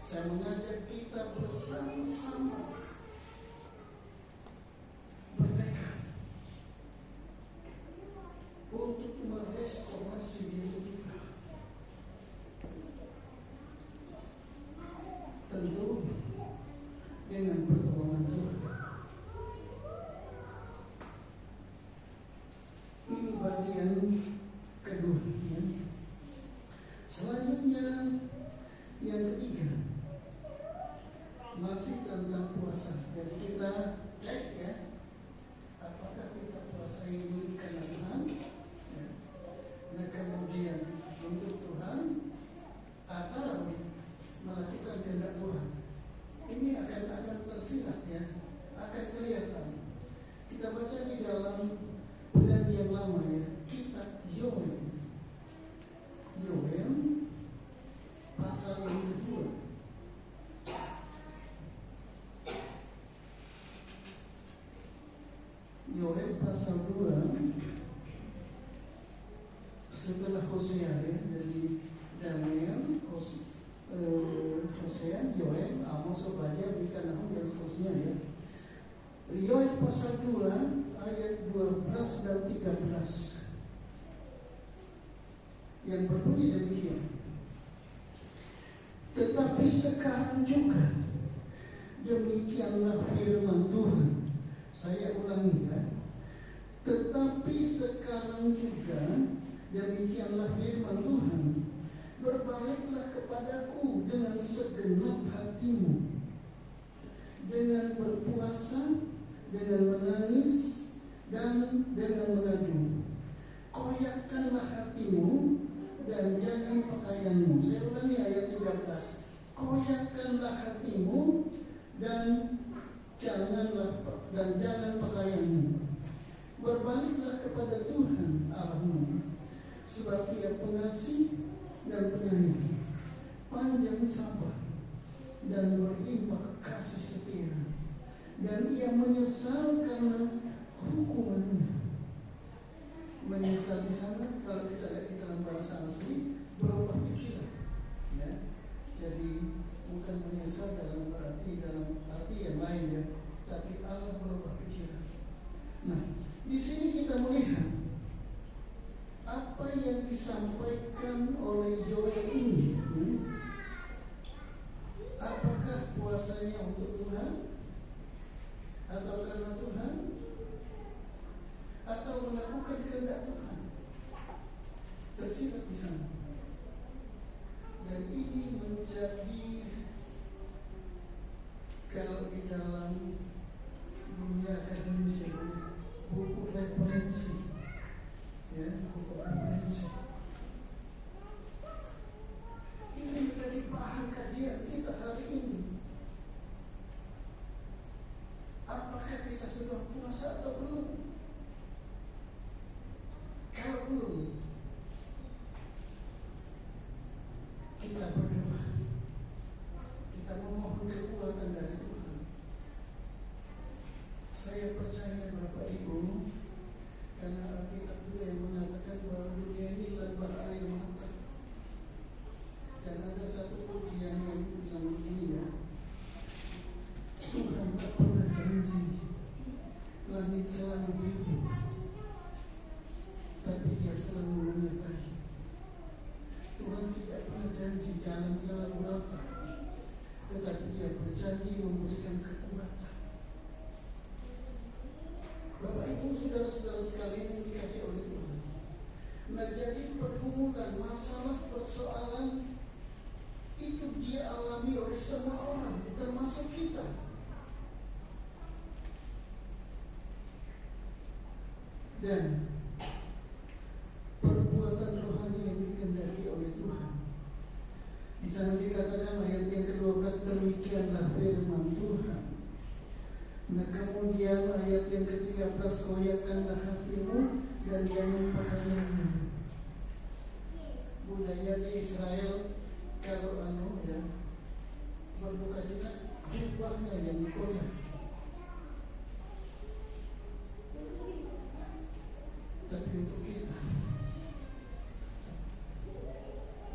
saya mengajak kita bersama-sama bertekad untuk merestorasi diri kita. Tentu dengan pertolongan Tuhan. Ini bagian kedua, ya. Selanjutnya yang ketiga, masih tentang puasa. Jadi kita cek, ya, apakah kita puasa ini karena Tuhan, ya, dan kemudian untuk Tuhan atau melakukan kehendak Tuhan. Ini akan tersirat, ya, akan kelihatan. Kita baca di dalam Perjanjian Lama, ya, kitab Yoel pasal yang kedua. Yoel pasal 2 setelah Hosea, ya, dari Daniel, Hosea, Yoel, Amos, Obadiah, Mika, Nahum, dan seterusnya, ya. Yoel pasal 2 ayat 12 dan 13 yang berbunyi demikian. Tetapi sekarang juga demikianlah firman Tuhan. Saya ulangi, ya. Tetapi sekarang juga demikianlah firman Tuhan. Berbaliklah kepadaku dengan segenap hatimu, dengan berpuasa, dengan menangis, dan dengan mengadu. Koyakkanlah hatimu dan jangan pakaianmu. Saya ulangi ayat 13. Koyakkanlah hatimu dan jangan pakaianmu. Berbaliklah kepada Tuhan Allahmu, sebab Ia pengasih dan penyayang, panjang sabar, dan berlimpah kasih setia, dan Ia menyesal karena hukumannya. Menyesal di sana, kalau kita lihat di dalam bahasa asli, berubah pikiran, ya. Jadi bukan menyesal dalam arti yang lain, ya, tapi Allah berubah pikiran. Nah, di sini kita melihat apa yang disampaikan oleh Yoel ini. Apakah puasanya untuk Tuhan atau karena Tuhan, atau melakukan kehendak Tuhan? Tersirat di sana. Dan ini menjadi, kalau di dalam dunia akademis, buku referensi, ya, buku kita berdoa. Kita memohon kekuatan dari Tuhan. Saya percaya Bapak Ibu, karena Alkitab juga yang mengatakan bahwa dunia ini lembah air mata. Dan ada satu pujian yang bilang begini ya, Tuhan tak pernah janji langit selalu biru, tapi Dia selalu menyertai. Tuhan tidak pernah janji jalan selalu rata, tetapi Dia berjanji memberikan kekuatan. Bapak Ibu, saudara-saudara sekalian yang dikasihi oleh Tuhan, nah jadi pergumulan, masalah, persoalan itu dia alami oleh semua orang, termasuk kita. Dan perbuatan rohani yang dikehendaki oleh Tuhan. Di sana dikatakan ayat yang ke-12, demikianlah firman Tuhan. Nah kemudian ayat yang ke-13, koyakkanlah hatimu dan jangan pakaianmu. Budaya di Israel kalau berduka cita, jubahnya yang dikoyak. Tapi untuk kita,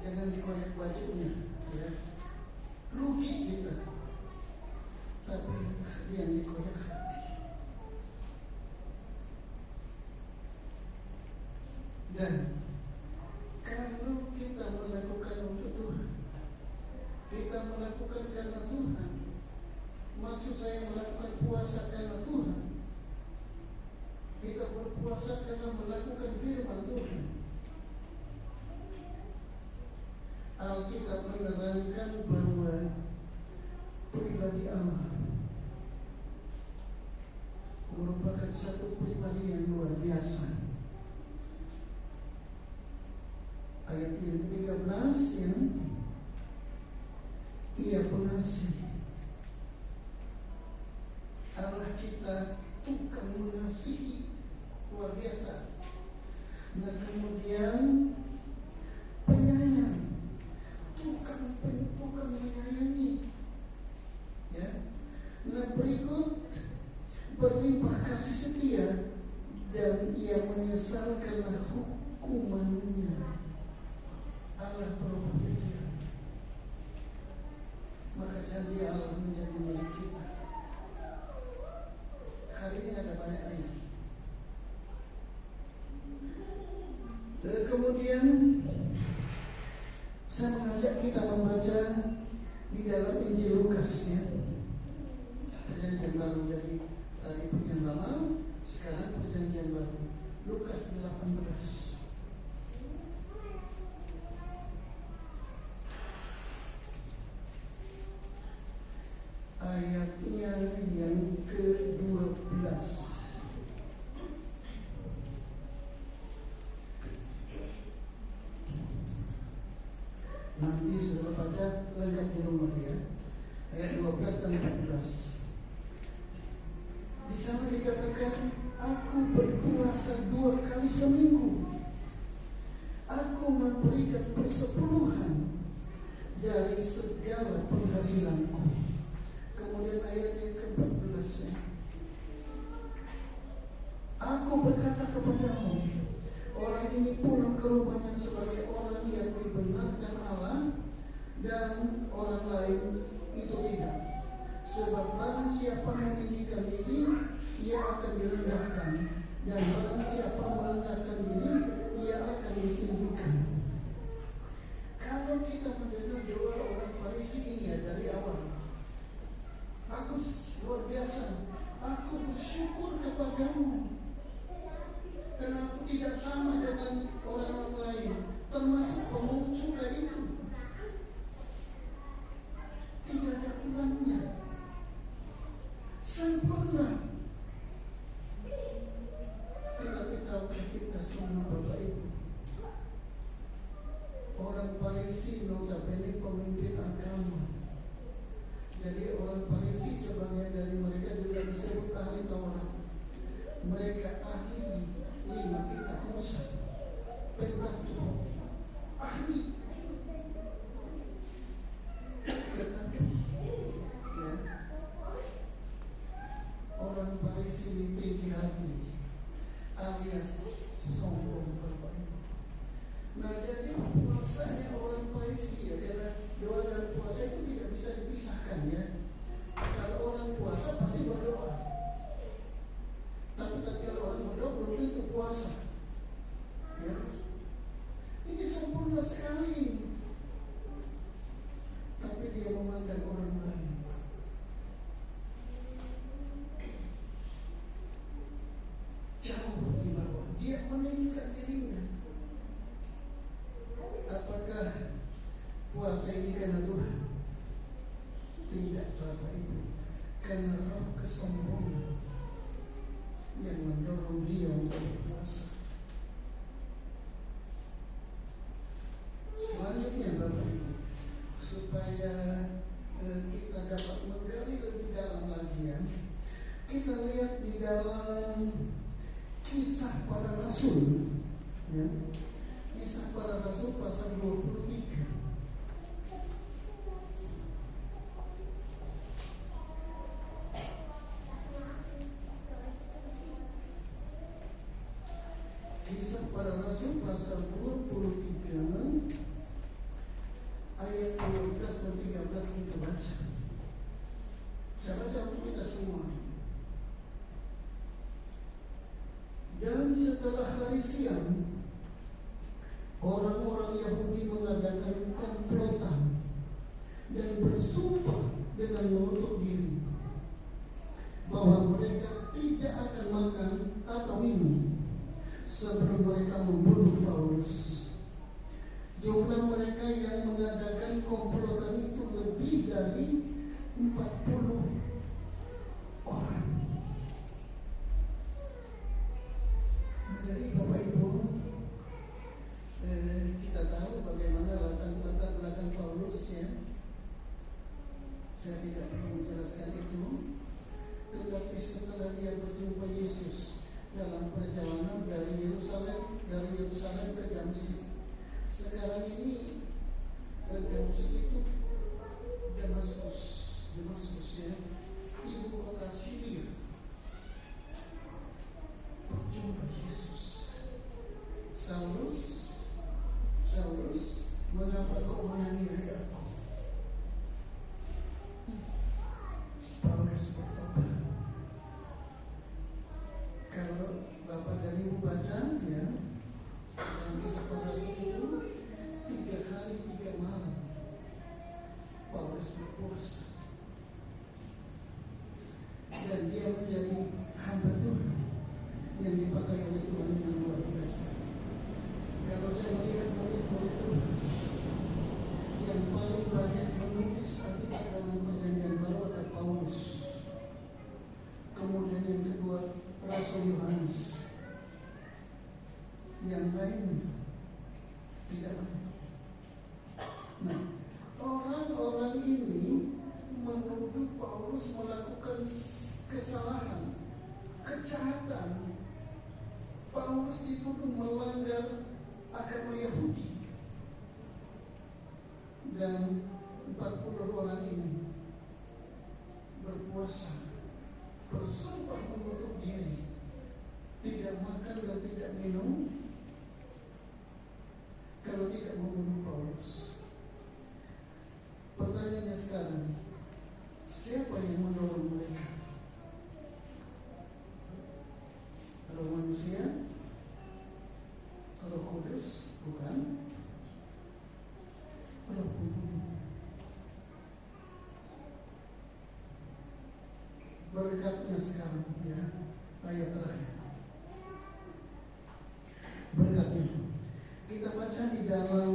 jangan dikoyak bajunya, ya. Rugi kita. Tapi yang dikoyak hati. Dan kalau kita melakukan untuk Tuhan, kita melakukan karena Tuhan. Maksud saya melakukan puasa karena Tuhan. Kita berpuasa karena melakukan firman Tuhan. Alkitab menerangkan bahwa pribadi Allah merupakan satu pribadi yang luar biasa. Ayat yang 13 yang Ia pengasih. Allah kita tukang mengasihi, luar biasa. Nah kemudian penyayang, tukang menyayangi, ya. Nah berikut berlimpah kasih setia, dan Ia menyesal karena hukumannya. Allah berubah pikiran. Maka janji Allah menjadi milik kita. Hari ini ada banyak ayat. Kemudian saya mengajak kita membaca di dalam Injil Lukas, ya. Perjanjian baru, jadi tadi perjanjian lama, sekarang perjanjian baru. Lukas 18. Ayatnya yang ke-12. Nanti sudah baca lengkap di rumah, ya. Ayat 12 dan 14. Di sana dikatakan, aku berpuasa 2 kali seminggu. Aku memberikan persepuluhan dari segala penghasilanku. Kemudian ayat yang ke-14, ya. Aku berkata kepadamu, orang ini pulang ke rumahnya sebagai orang yang dibenarkan Allah, dan orang lain itu tidak. Sebab barang siapa meninggikan diri, ia akan direndahkan, dan barang siapa merendahkan diri, ia akan ditinggikan. Kalau kita mendengar doa orang Farisi ini, ya, dari awal, aku luar biasa, aku bersyukur kepadamu karena aku tidak sama dengan orang-orang lain, termasuk pemungut cukai itu. Tidak ada kurangnya, sempurna. Tetapi tahu puasa ini karena Tuhan. Tidak, Bapak Ibu, karena roh kesombongan yang mendorong dia untuk berpuasa. Selanjutnya Bapak Ibu, supaya kita dapat menggali lebih dalam lagi ya, kita lihat di dalam Kisah Para Rasul ya. Kisah Para Rasul pasal 23. Kisah Para Rasul pasal 23 ayat 12 dan 13 kita baca. Saya baca untuk kita semua. Dan setelah hari siang, orang-orang Yahudi mengadakan komplotan dan bersumpah dengan menutup diri bahwa mereka tidak akan makan atau minum sebelum mereka membunuh Paulus. Jumlah mereka yang mengadakan komplotan itu lebih dari 40 orang. Jadi Bapak Ibu, kita tahu bagaimana latar belakang Paulus ya. Saya tidak perlu menjelaskan itu. Tetapi setelah dia berjumpa Yesus dalam perjalanan dari Yerusalem ke Damsyik. Sekarang ini Damsyik itu Damaskus ya, ibu kota Syria. Berjumpa Yesus. Saulus, mengapa kau menganiaya aku? Paulus bertobat. Kalau Bapak dan Ibu baca ya, dalam Kisah Para Rasul itu 3 hari 3 malam Paulus berpuasa. Dan dia menjadi hamba Tuhan yang dipakai oleh Tuhan dengan luar biasa. Kalau saya melihat murid-murid Tuhan yang paling banyak menulis Alkitab dalam Perjanjian Baru ada Paulus. Kemudian yang kedua Rasul Yohanes. Yang lainnya tidak banyak. Nah, orang-orang ini menuduh Paulus melakukan kesalahan, kejahatan. Paulus dituduh melanggar agama Yahudi. Dan 40 orang ini berpuasa, bersumpah menutup diri, tidak makan dan tidak minum kalau tidak membunuh Paulus. Pertanyaannya sekarang, siapa yang mendorong mereka? Roh manusia? Roh Kudus? Bukan. Roh Kudus. Berkatnya sekarang ya, ayat terakhir. Berkatnya kita baca di dalam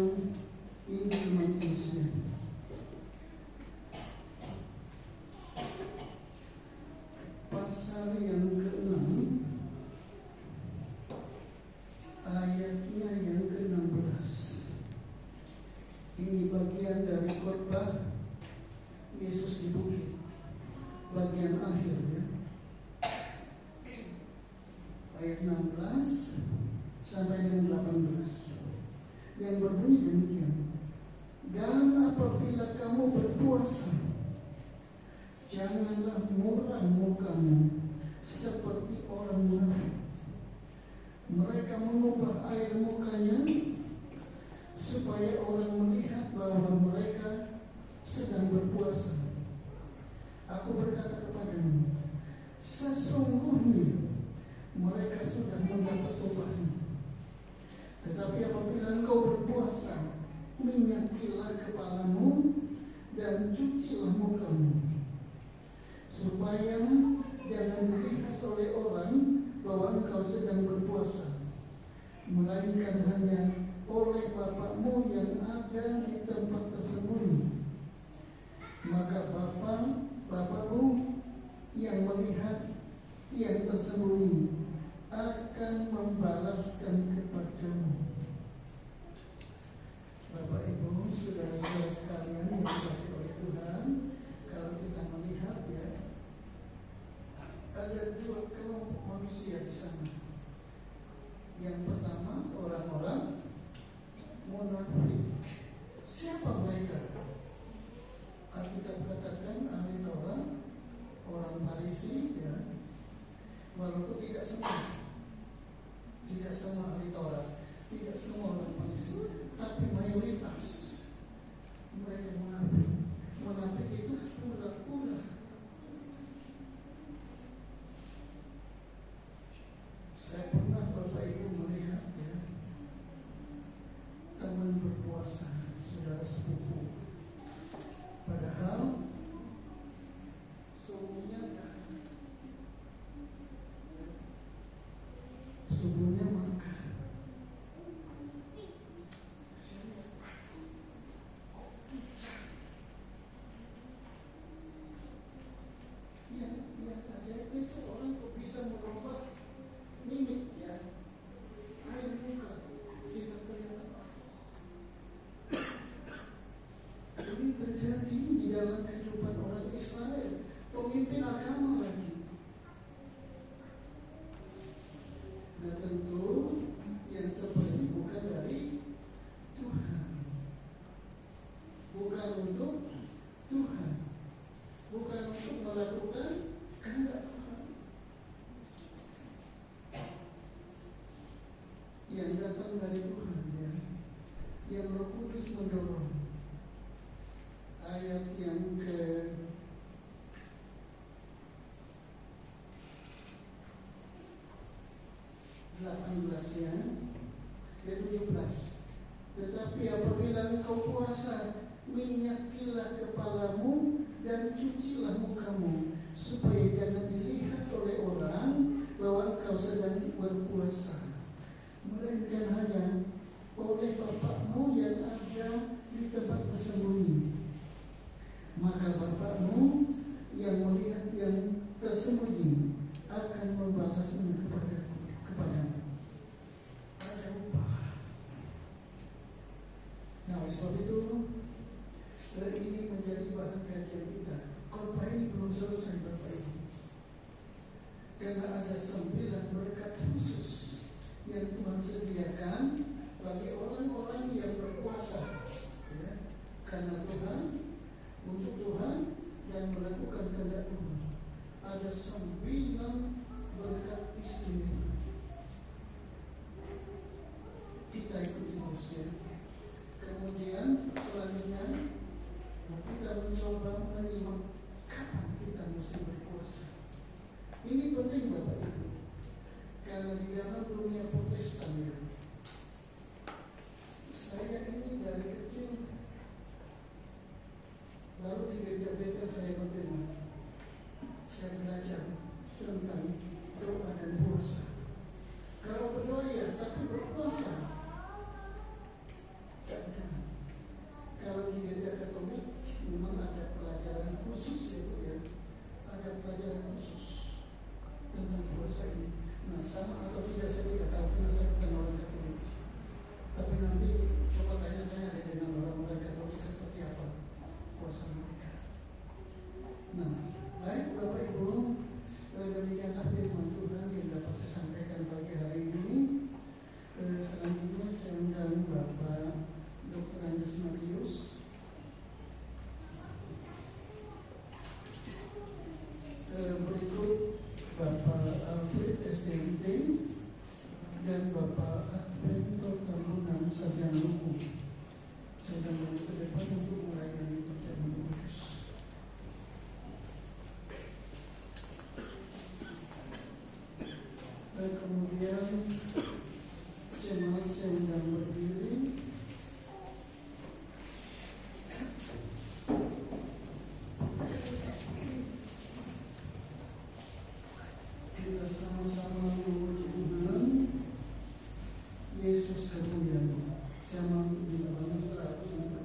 Injil Matiusnya. Pasal yang ke-6 ayatnya yang ke-16. Ini bagian dari khotbah Yesus di bukit, bagian akhir ya. Ayat 16 sampai dengan 18 yang berbunyi demikian. Dan apabila kamu berpuasa, janganlah muram mukamu seperti orang munafik. Mereka mengubah air mukanya supaya orang melihat bahwa mereka sedang berpuasa. Aku berkata kepadamu, sesungguhnya mereka sudah mendapat upahnya. Tetapi apabila engkau berpuasa, minyakilah kepalamu dan cucilah mukamu, supaya jangan dilihat oleh orang bahwa engkau sedang berpuasa, melainkan hanya oleh Bapakmu yang ada di tempat tersembunyi. tersembunyi akan membalaskan kepadamu. Bapak Ibu, saudara-saudara sekalian yang dikasihi oleh Tuhan, kalau kita melihat ya, ada dua kelompok manusia di sana. Yang pertama orang-orang munafik. Siapa mereka? Alkitab katakan ahli Taurat, orang Farisi, ya. Walaupun tidak semua ahli Taurat, tidak semua orang Farisi, tapi mayoritas mereka munafik. Munafik itu pura-pura. Saya pernah Bapak Ibu melihat ya, teman berpuasa, saudara sepupu, padahal subuhnya makan. Yang ajaib itu orang kok bisa merubah mimik ya, air muka, sifat kelihatan. Ini terjadi di dalam kehidupan orang Israel, pemimpin agama lagi. Nah tentu yang seperti bukan dari Tuhan, bukan untuk Tuhan, bukan untuk melakukan kehendak Tuhan. Yang datang dari Tuhan ya, yang Roh Kudus mendorong. Ayat yang ke 18 ya, ke 17. Tetapi apabila engkau puasa, minyakilah kepalamu dan cucilah mukamu, supaya jangan dilihat oleh orang bahwa engkau sedang berpuasa, melainkan hanya oleh Bapakmu yang ada di tempat tersembunyi. Maka Bapakmu yang melihat yang tersembunyi akan membalasnya kepadamu. Ada upah. Nah, oleh sebab itu ini menjadi bahan kajian kita. Khotbah ini belum selesai Bapak Ibu, karena ada 9 berkat khusus yang Tuhan sediakan bagi orang-orang yang berpuasa ya, karena Tuhan, untuk Tuhan, dan melakukan kehendak Tuhan. Ada 9 berkat istimewa. Kita ikuti terus ya. Kemudian selanjutnya kita mencoba menyimak kapan kita mesti berpuasa. Ini penting Bapak Ibu, karena di dalam dunia Protestan ya, saya ini dari kecil baru di gereja saya berterima, saya belajar tentang doa dan puasa. Kalau berdoa ya, tapi berpuasa tidak. Kalau di gereja Katolik memang ada pelajaran khusus ya, ada pelajaran khusus tentang puasa ini. Nah, sama atau tidak saya tidak tahu, karena saya bukan orang Katolik. Tapi nanti coba tanya-tanya dengan orang-orang Katolik seperti apa puasa mereka. Nah, baik Bapak Ibu, demikianlah firman Tuhan yang dapat saya sampaikan pagi hari ini. Selanjutnya saya undang Bapak Dr. Andes Matius. Berikut Bapak Alfred SDMT dan Bapak Advento Tambunan Sarjana Hukum. Saya akan ke depan untuk melayani pertemuan kudus. Kemudian jemaat saya undang berdiri. Kita sama-sama memuji Tuhan Yesus kemuliaan. Saya mau dibangun 100 untuk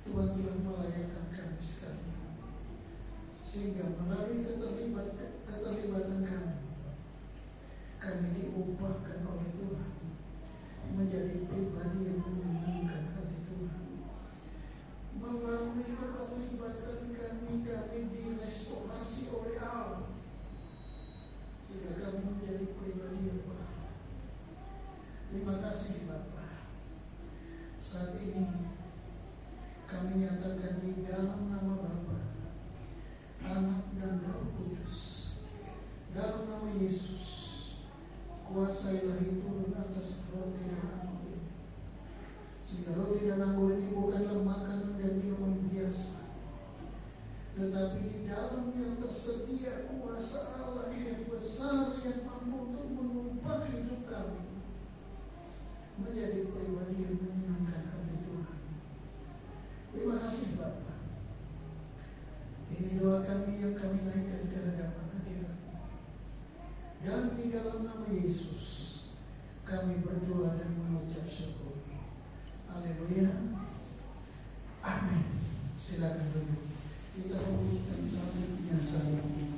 Tuhan telah melayakkan kami sekalian, sehingga melalui keterlibatan kami diubahkan oleh Tuhan menjadi pribadi yang menyenangkan hati Tuhan. Melalui keterlibatan kami direstorasi oleh Allah, sehingga kami menjadi pribadi yang baru. Terima kasih Bapa. Saat ini kami nyatakan di dalam nama Bapa, Anak dan Roh Kudus, dalam nama Yesus, kuasailah itu turun atas roti dan anggur ini, sehingga roti dan anggur ini bukanlah makanan dan minuman biasa, tetapi di dalamnya tersedia kuasa Allah yang besar yang mampu untuk mengubah hidup kami menjadi pribadi yang menyenangkan hati Tuhan. Terima kasih Bapa. Ini doa kami yang kami naikkan ke hadapan hadirat-Mu. Dan di dalam nama Yesus kami berdoa dan mengucap syukur. Haleluya. Amin. Silakan duduk. Kita memujikan salibnya salib. Salibnya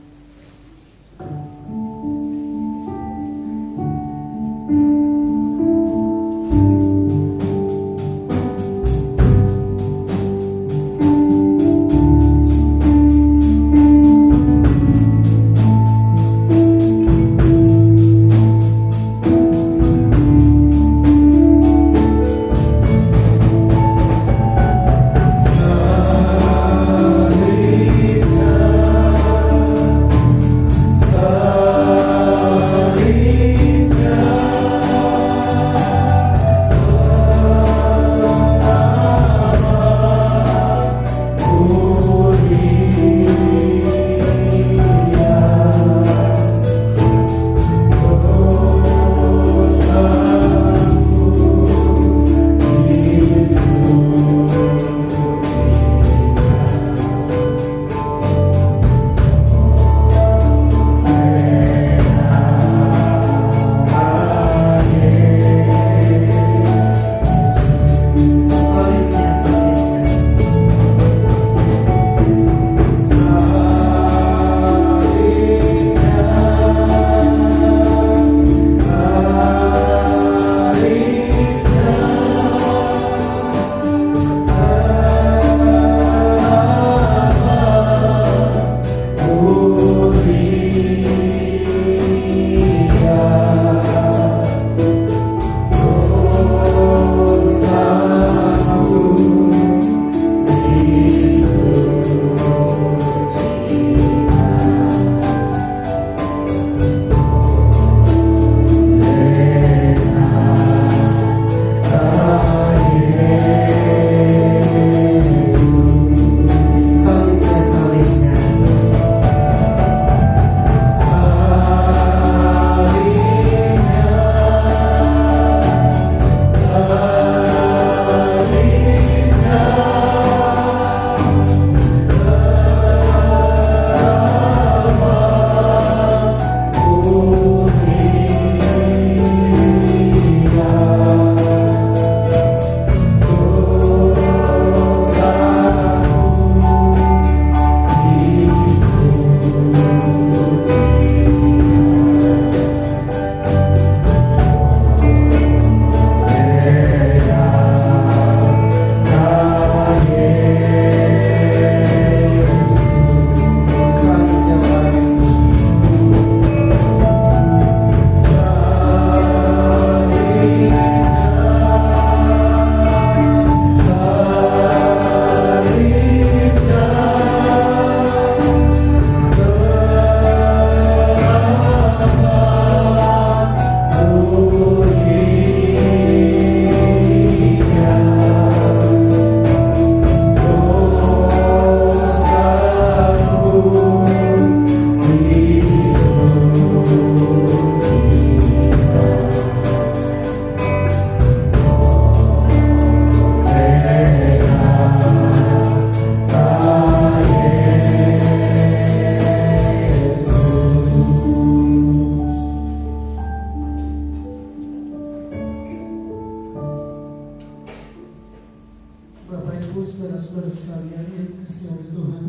saudara-saudara sekalian yang dikasihi oleh Tuhan,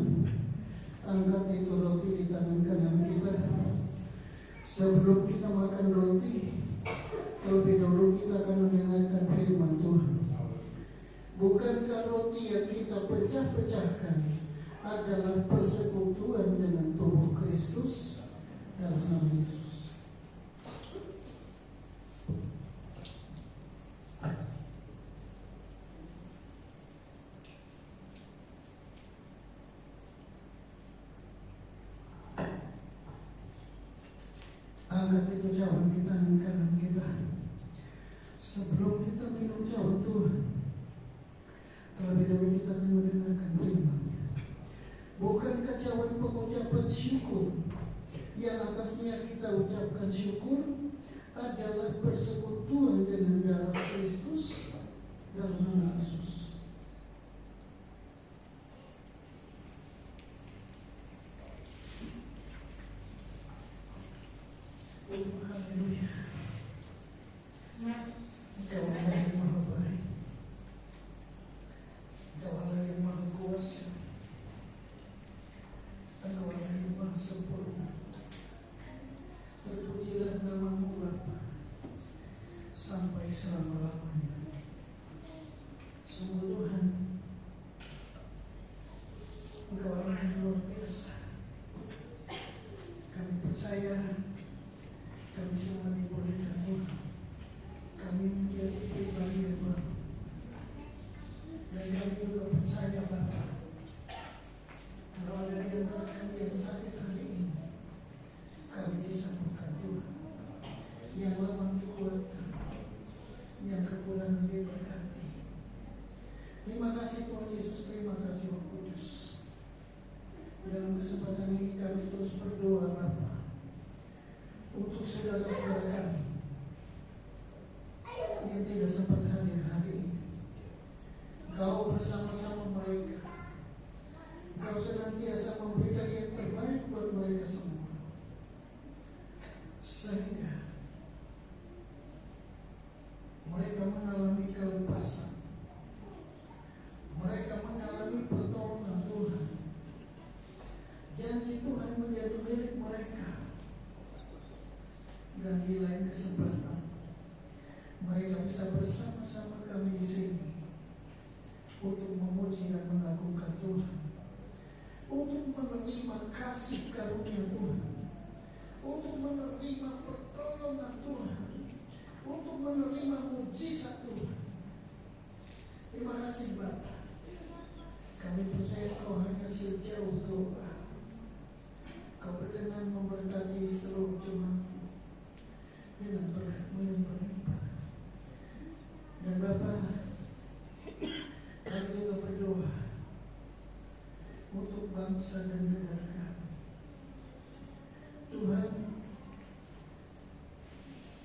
angkat itu roti di tangan kanan kita. Sebelum kita makan roti, terlebih dahulu kita akan mendengarkan firman Tuhan. Bukankah roti yang kita pecah-pecahkan adalah persekutuan dengan tubuh Kristus? Dalam nama Yesus. Angkat itu cawan di tangan kanan kita. Sebelum kita minum cawan Tuhan, terlebih dahulu kita akan mendengarkan firman-Nya. Bukankah cawan pengucapan syukur yang atasnya kita ucapkan syukur adalah persekutuan dengan darah Kristus? Dalam nama Yesus. Haleluya. Engkau Allah yang maha baik, Engkau Allah yang maha kuasa, Engkau Allah yang maha sempurna. Terpujilah nama-Mu Bapa sampai selama-lamanya. Sungguh Tuhan, Engkau Allah yang luar biasa. Kami percaya kami semua dibolehkan Tuhan, kami menjadi pribadi yang baru. Dan kami juga percaya Bapa, kalau ada di antara kami yang sakit hari ini, kami disembuhkan Tuhan. Yang lemah dikuatkan, yang kekurangan diberkati. Terima kasih Tuhan Yesus, terima kasih Roh Kudus. Dalam kesempatan ini kami terus berdoa Bapa untuk saudara-saudara kami yang tidak sempat hadir hari ini. Kau bersama-sama mereka, Kau senantiasa memberikan yang terbaik buat mereka semua, sehingga mereka mengalami kelepasan, mereka mengalami pertolongan Tuhan. Janji Tuhan menjadi milik mereka. Dan di lain kesempatan mereka bisa bersama-sama kami di sini untuk memuji dan mengagungkan Tuhan, untuk menerima kasih karunia Tuhan, untuk menerima pertolongan Tuhan, untuk menerima mujizat Tuhan. Terima kasih Bapa. Kami percaya Kau hanya sejauh doa. Kau berkenan memberkati seluruh jemaat dengan berkat-Mu yang berlimpah. Dan Bapa, kami juga berdoa untuk bangsa dan negara kami. Tuhan,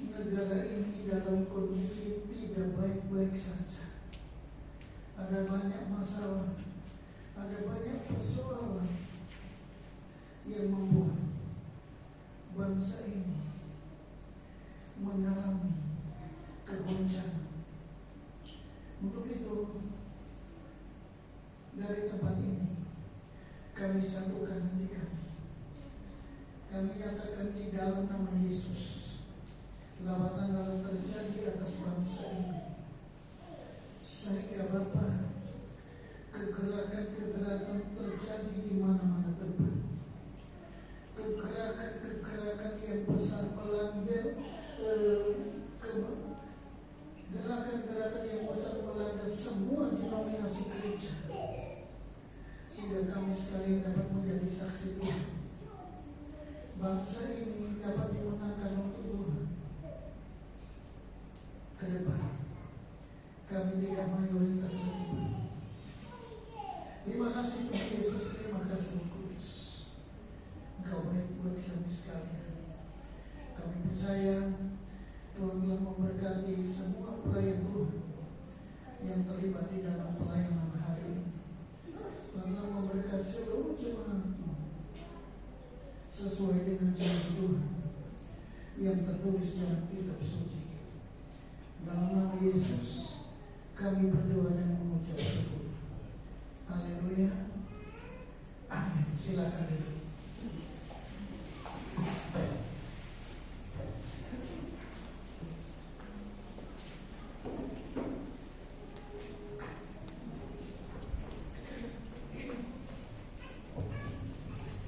negara ini dalam kondisi tidak baik-baik saja. Ada banyak masalah, ada banyak persoalan yang membuat bangsa ini mengalami kegoncangan. Untuk itu, dari tempat ini kami satukan hati kami. Kami nyatakan di dalam nama Yesus, lawatan terjadi atas bangsa ini, sehingga Bapa, kegerakan-kegerakan terjadi di mana-mana tempat. Kegerakan-kegerakan yang besar melanda gerakan-gerakan yang besar melanda semua denominasi gereja, sehingga kami sekalian dapat menjadi saksi Tuhan. Bangsa ini dapat dimenangkan untuk Tuhan. Ke depan kami tidak mayoritas lagi. Terima kasih Tuhan Yesus, terima kasih Roh Kudus. Engkau baik buat kami sekalian. Kami percaya Tuhan telah memberkati semua pelayan Tuhan yang terlibat di dalam pelayanan hari ini. Tuhan telah memberkati seluruh jemaat Tuhan sesuai dengan janji Tuhan yang tertulis dalam kitab suci. Dalam nama Yesus kami berdoa dan mengucap syukur.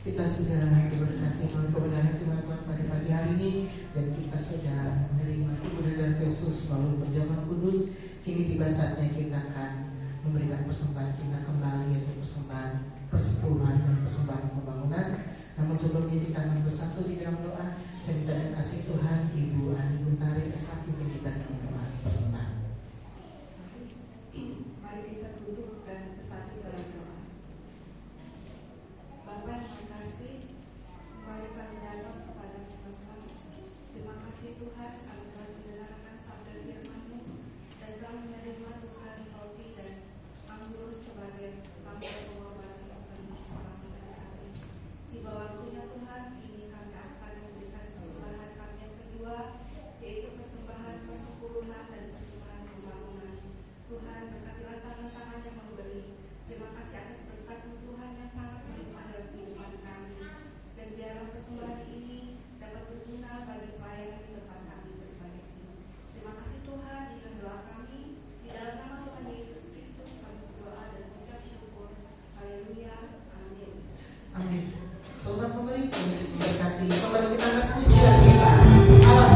Kita sudah diberkati oleh kebenaran firman Tuhan pada pagi hari ini, dan kita sudah menerima tubuh dan Yesus melalui perjamuan kudus. Kini tiba saatnya kita akan memberikan persembahan kita kembali, yaitu persembahan persepuluhan dan persembahan pembangunan. Namun sebelumnya kita akan bersatu di dalam doa. Saya minta dan kasih Tuhan Ibu Ani Guntari S1 kita dalam doa persembahan. Mari kita duduk dan bersatu dalam doa. Bapa yang terkasih, kembali kami datang kepada Tuhan. Terima kasih Tuhan, kami telah mendengarkan sabda firman-Mu dan kami menerima Tuhan roti dan anggur sebagai lambang pengorbanan kami keselamatan kami. Di bawah waktunya Tuhan, ini kami akan memberikan persembahan kami yang kedua, yaitu persembahan persepuluhan dan persembahan pembangunan. Tuhan, berkatilah tangan-tangan yang memberi. Terima kasih atas berkat-Mu Tuhan yang sangat melimpah dalam kehidupan kami. Dan biarlah persembahan ini dapat berguna bagi pelayanan di tempat kami beribadah. Terima kasih Tuhan, dengan doa kami di dalam nama Tuhan Yesus Kristus kami berdoa dan mengucap syukur. Haleluya, amin. Amin. Sobat pemberi, kami diberkati. Kembali kita angkat pujian kita. Allah.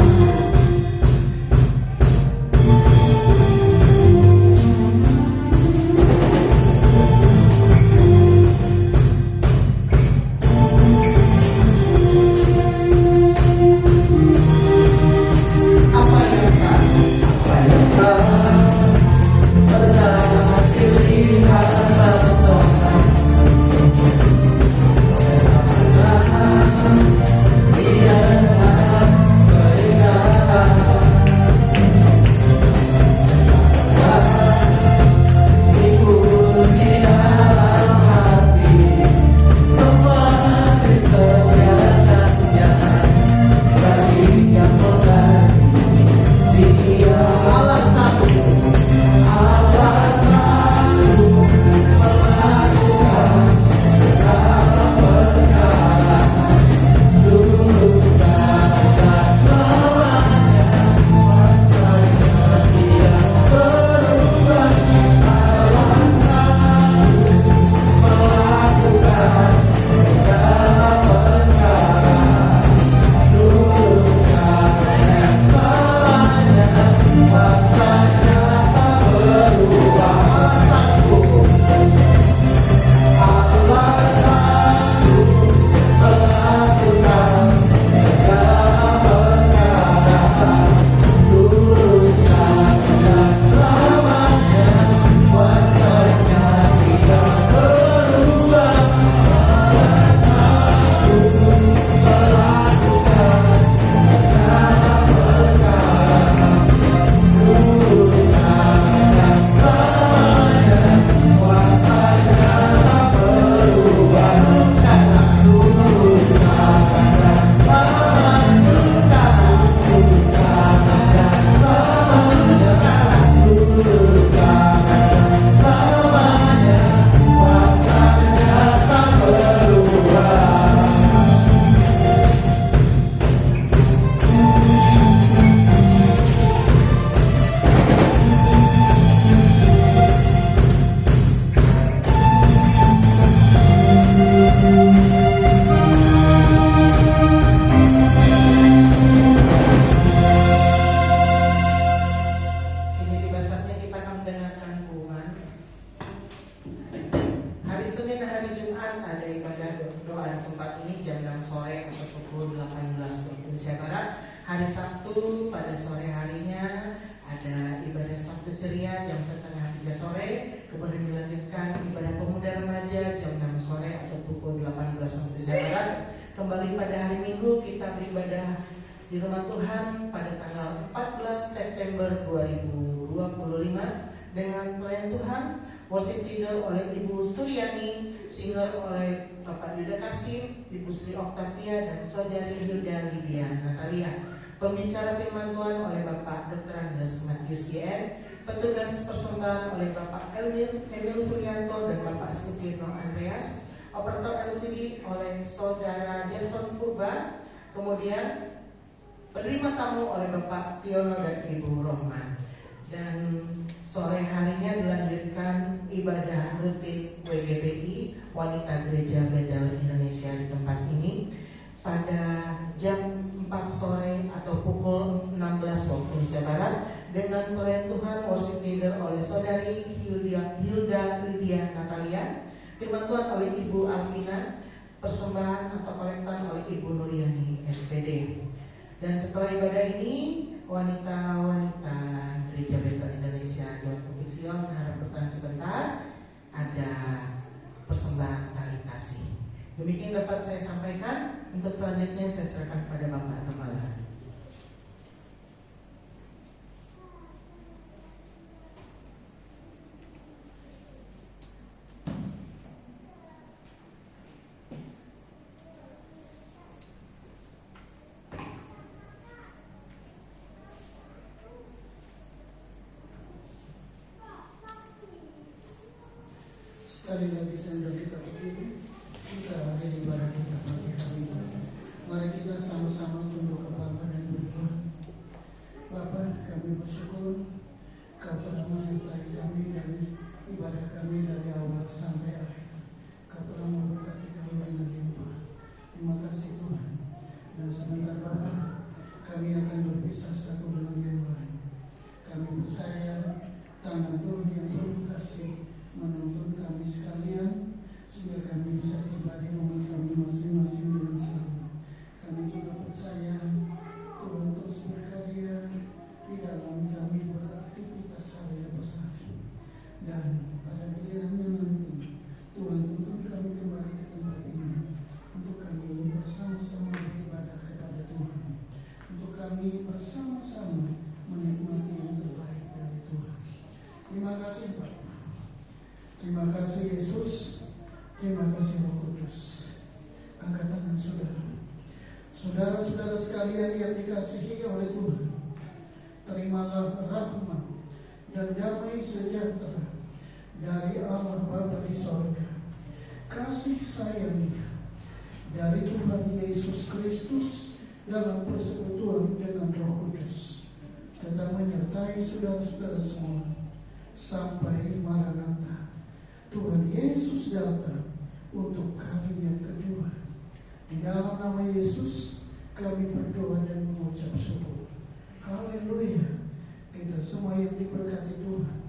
Di rumah Tuhan pada tanggal 14 September 2025 dengan pelayan Tuhan, worship leader oleh Ibu Suryani, singer oleh Bapak Yuda Kasim, Ibu Sri Oktavia dan Saudari Hilda Lydia Natalia. Pembicara firman Tuhan oleh Bapak Dr. Andes Matius YN, petugas persembahan oleh Bapak Emil Suryanto dan Bapak Sukirno Andreas, operator LCD oleh Saudara Jason Purba, kemudian penerima tamu oleh Bapak Tiono dan Ibu Rohman. Dan Sore harinya dilanjutkan ibadah rutin WGBI Wanita Gereja Bethel Indonesia di tempat ini pada jam 4 sore atau pukul 16 waktu Indonesia Barat dengan pelayan Tuhan worship leader oleh Saudari Hilda Lydia Natalia, firman Tuhan oleh Ibu Alvina, persembahan atau kolektan oleh Ibu Nuriani SPD. Dan setelah ibadah ini, wanita-wanita Gereja Bethel Indonesia Jawa Bukit Sion harap bertahan sebentar, ada persembahan tali kasih. Demikian dapat saya sampaikan. Untuk selanjutnya saya serahkan kepada Bapak Gembala. Sekali lagi sambil kita berdiri, kita akhiri ibadah kita pagi hari ini. Mari kita sama-sama tunduk kepala dan berdoa. Bapa, kami bersyukur Kau telah menyertai kami dari ibadah kami dari awal sampai akhir. Kau telah memberkati kami dengan limpah. Terima kasih Tuhan. Dan sebentar Bapa, kami akan berpisah satu dengan yang lain. Kami percaya tangan Tuhan yang penuh kasih menuntun kami sekalian sehingga kami bisa tiba di rumah kami masing-masing dengan selamat. Kami juga percaya Tuhan terus berkarya di dalam kami beraktivitas hari besar. Dan pada gilirannya nanti Tuhan tuntun kami kembali ke tempat ini untuk kami bersama-sama beribadah kepada Tuhan, untuk kami bersama-sama menikmati yang terbaik dari Tuhan. Terima kasih Pak. Terima kasih Yesus. Terima kasih Roh Kudus. Angkat tangan saudara. Saudara-saudara sekalian yang dikasihi oleh Tuhan, terimalah rahmat dan damai sejahtera dari Allah Bapa di sorga, kasih sayangnya dari Tuhan Yesus Kristus dalam persekutuan dengan Roh Kudus tetap menyertai saudara-saudara semua sampai Maranatha. Tuhan Yesus datang untuk kali yang kedua. Di dalam nama Yesus kami berdoa dan mengucap syukur. Haleluya. Kita semua yang diberkati Tuhan,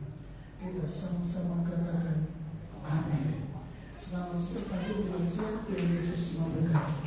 kita sama-sama katakan amin. Selamat pagi dan siang. Tuhan Yesus memberkati.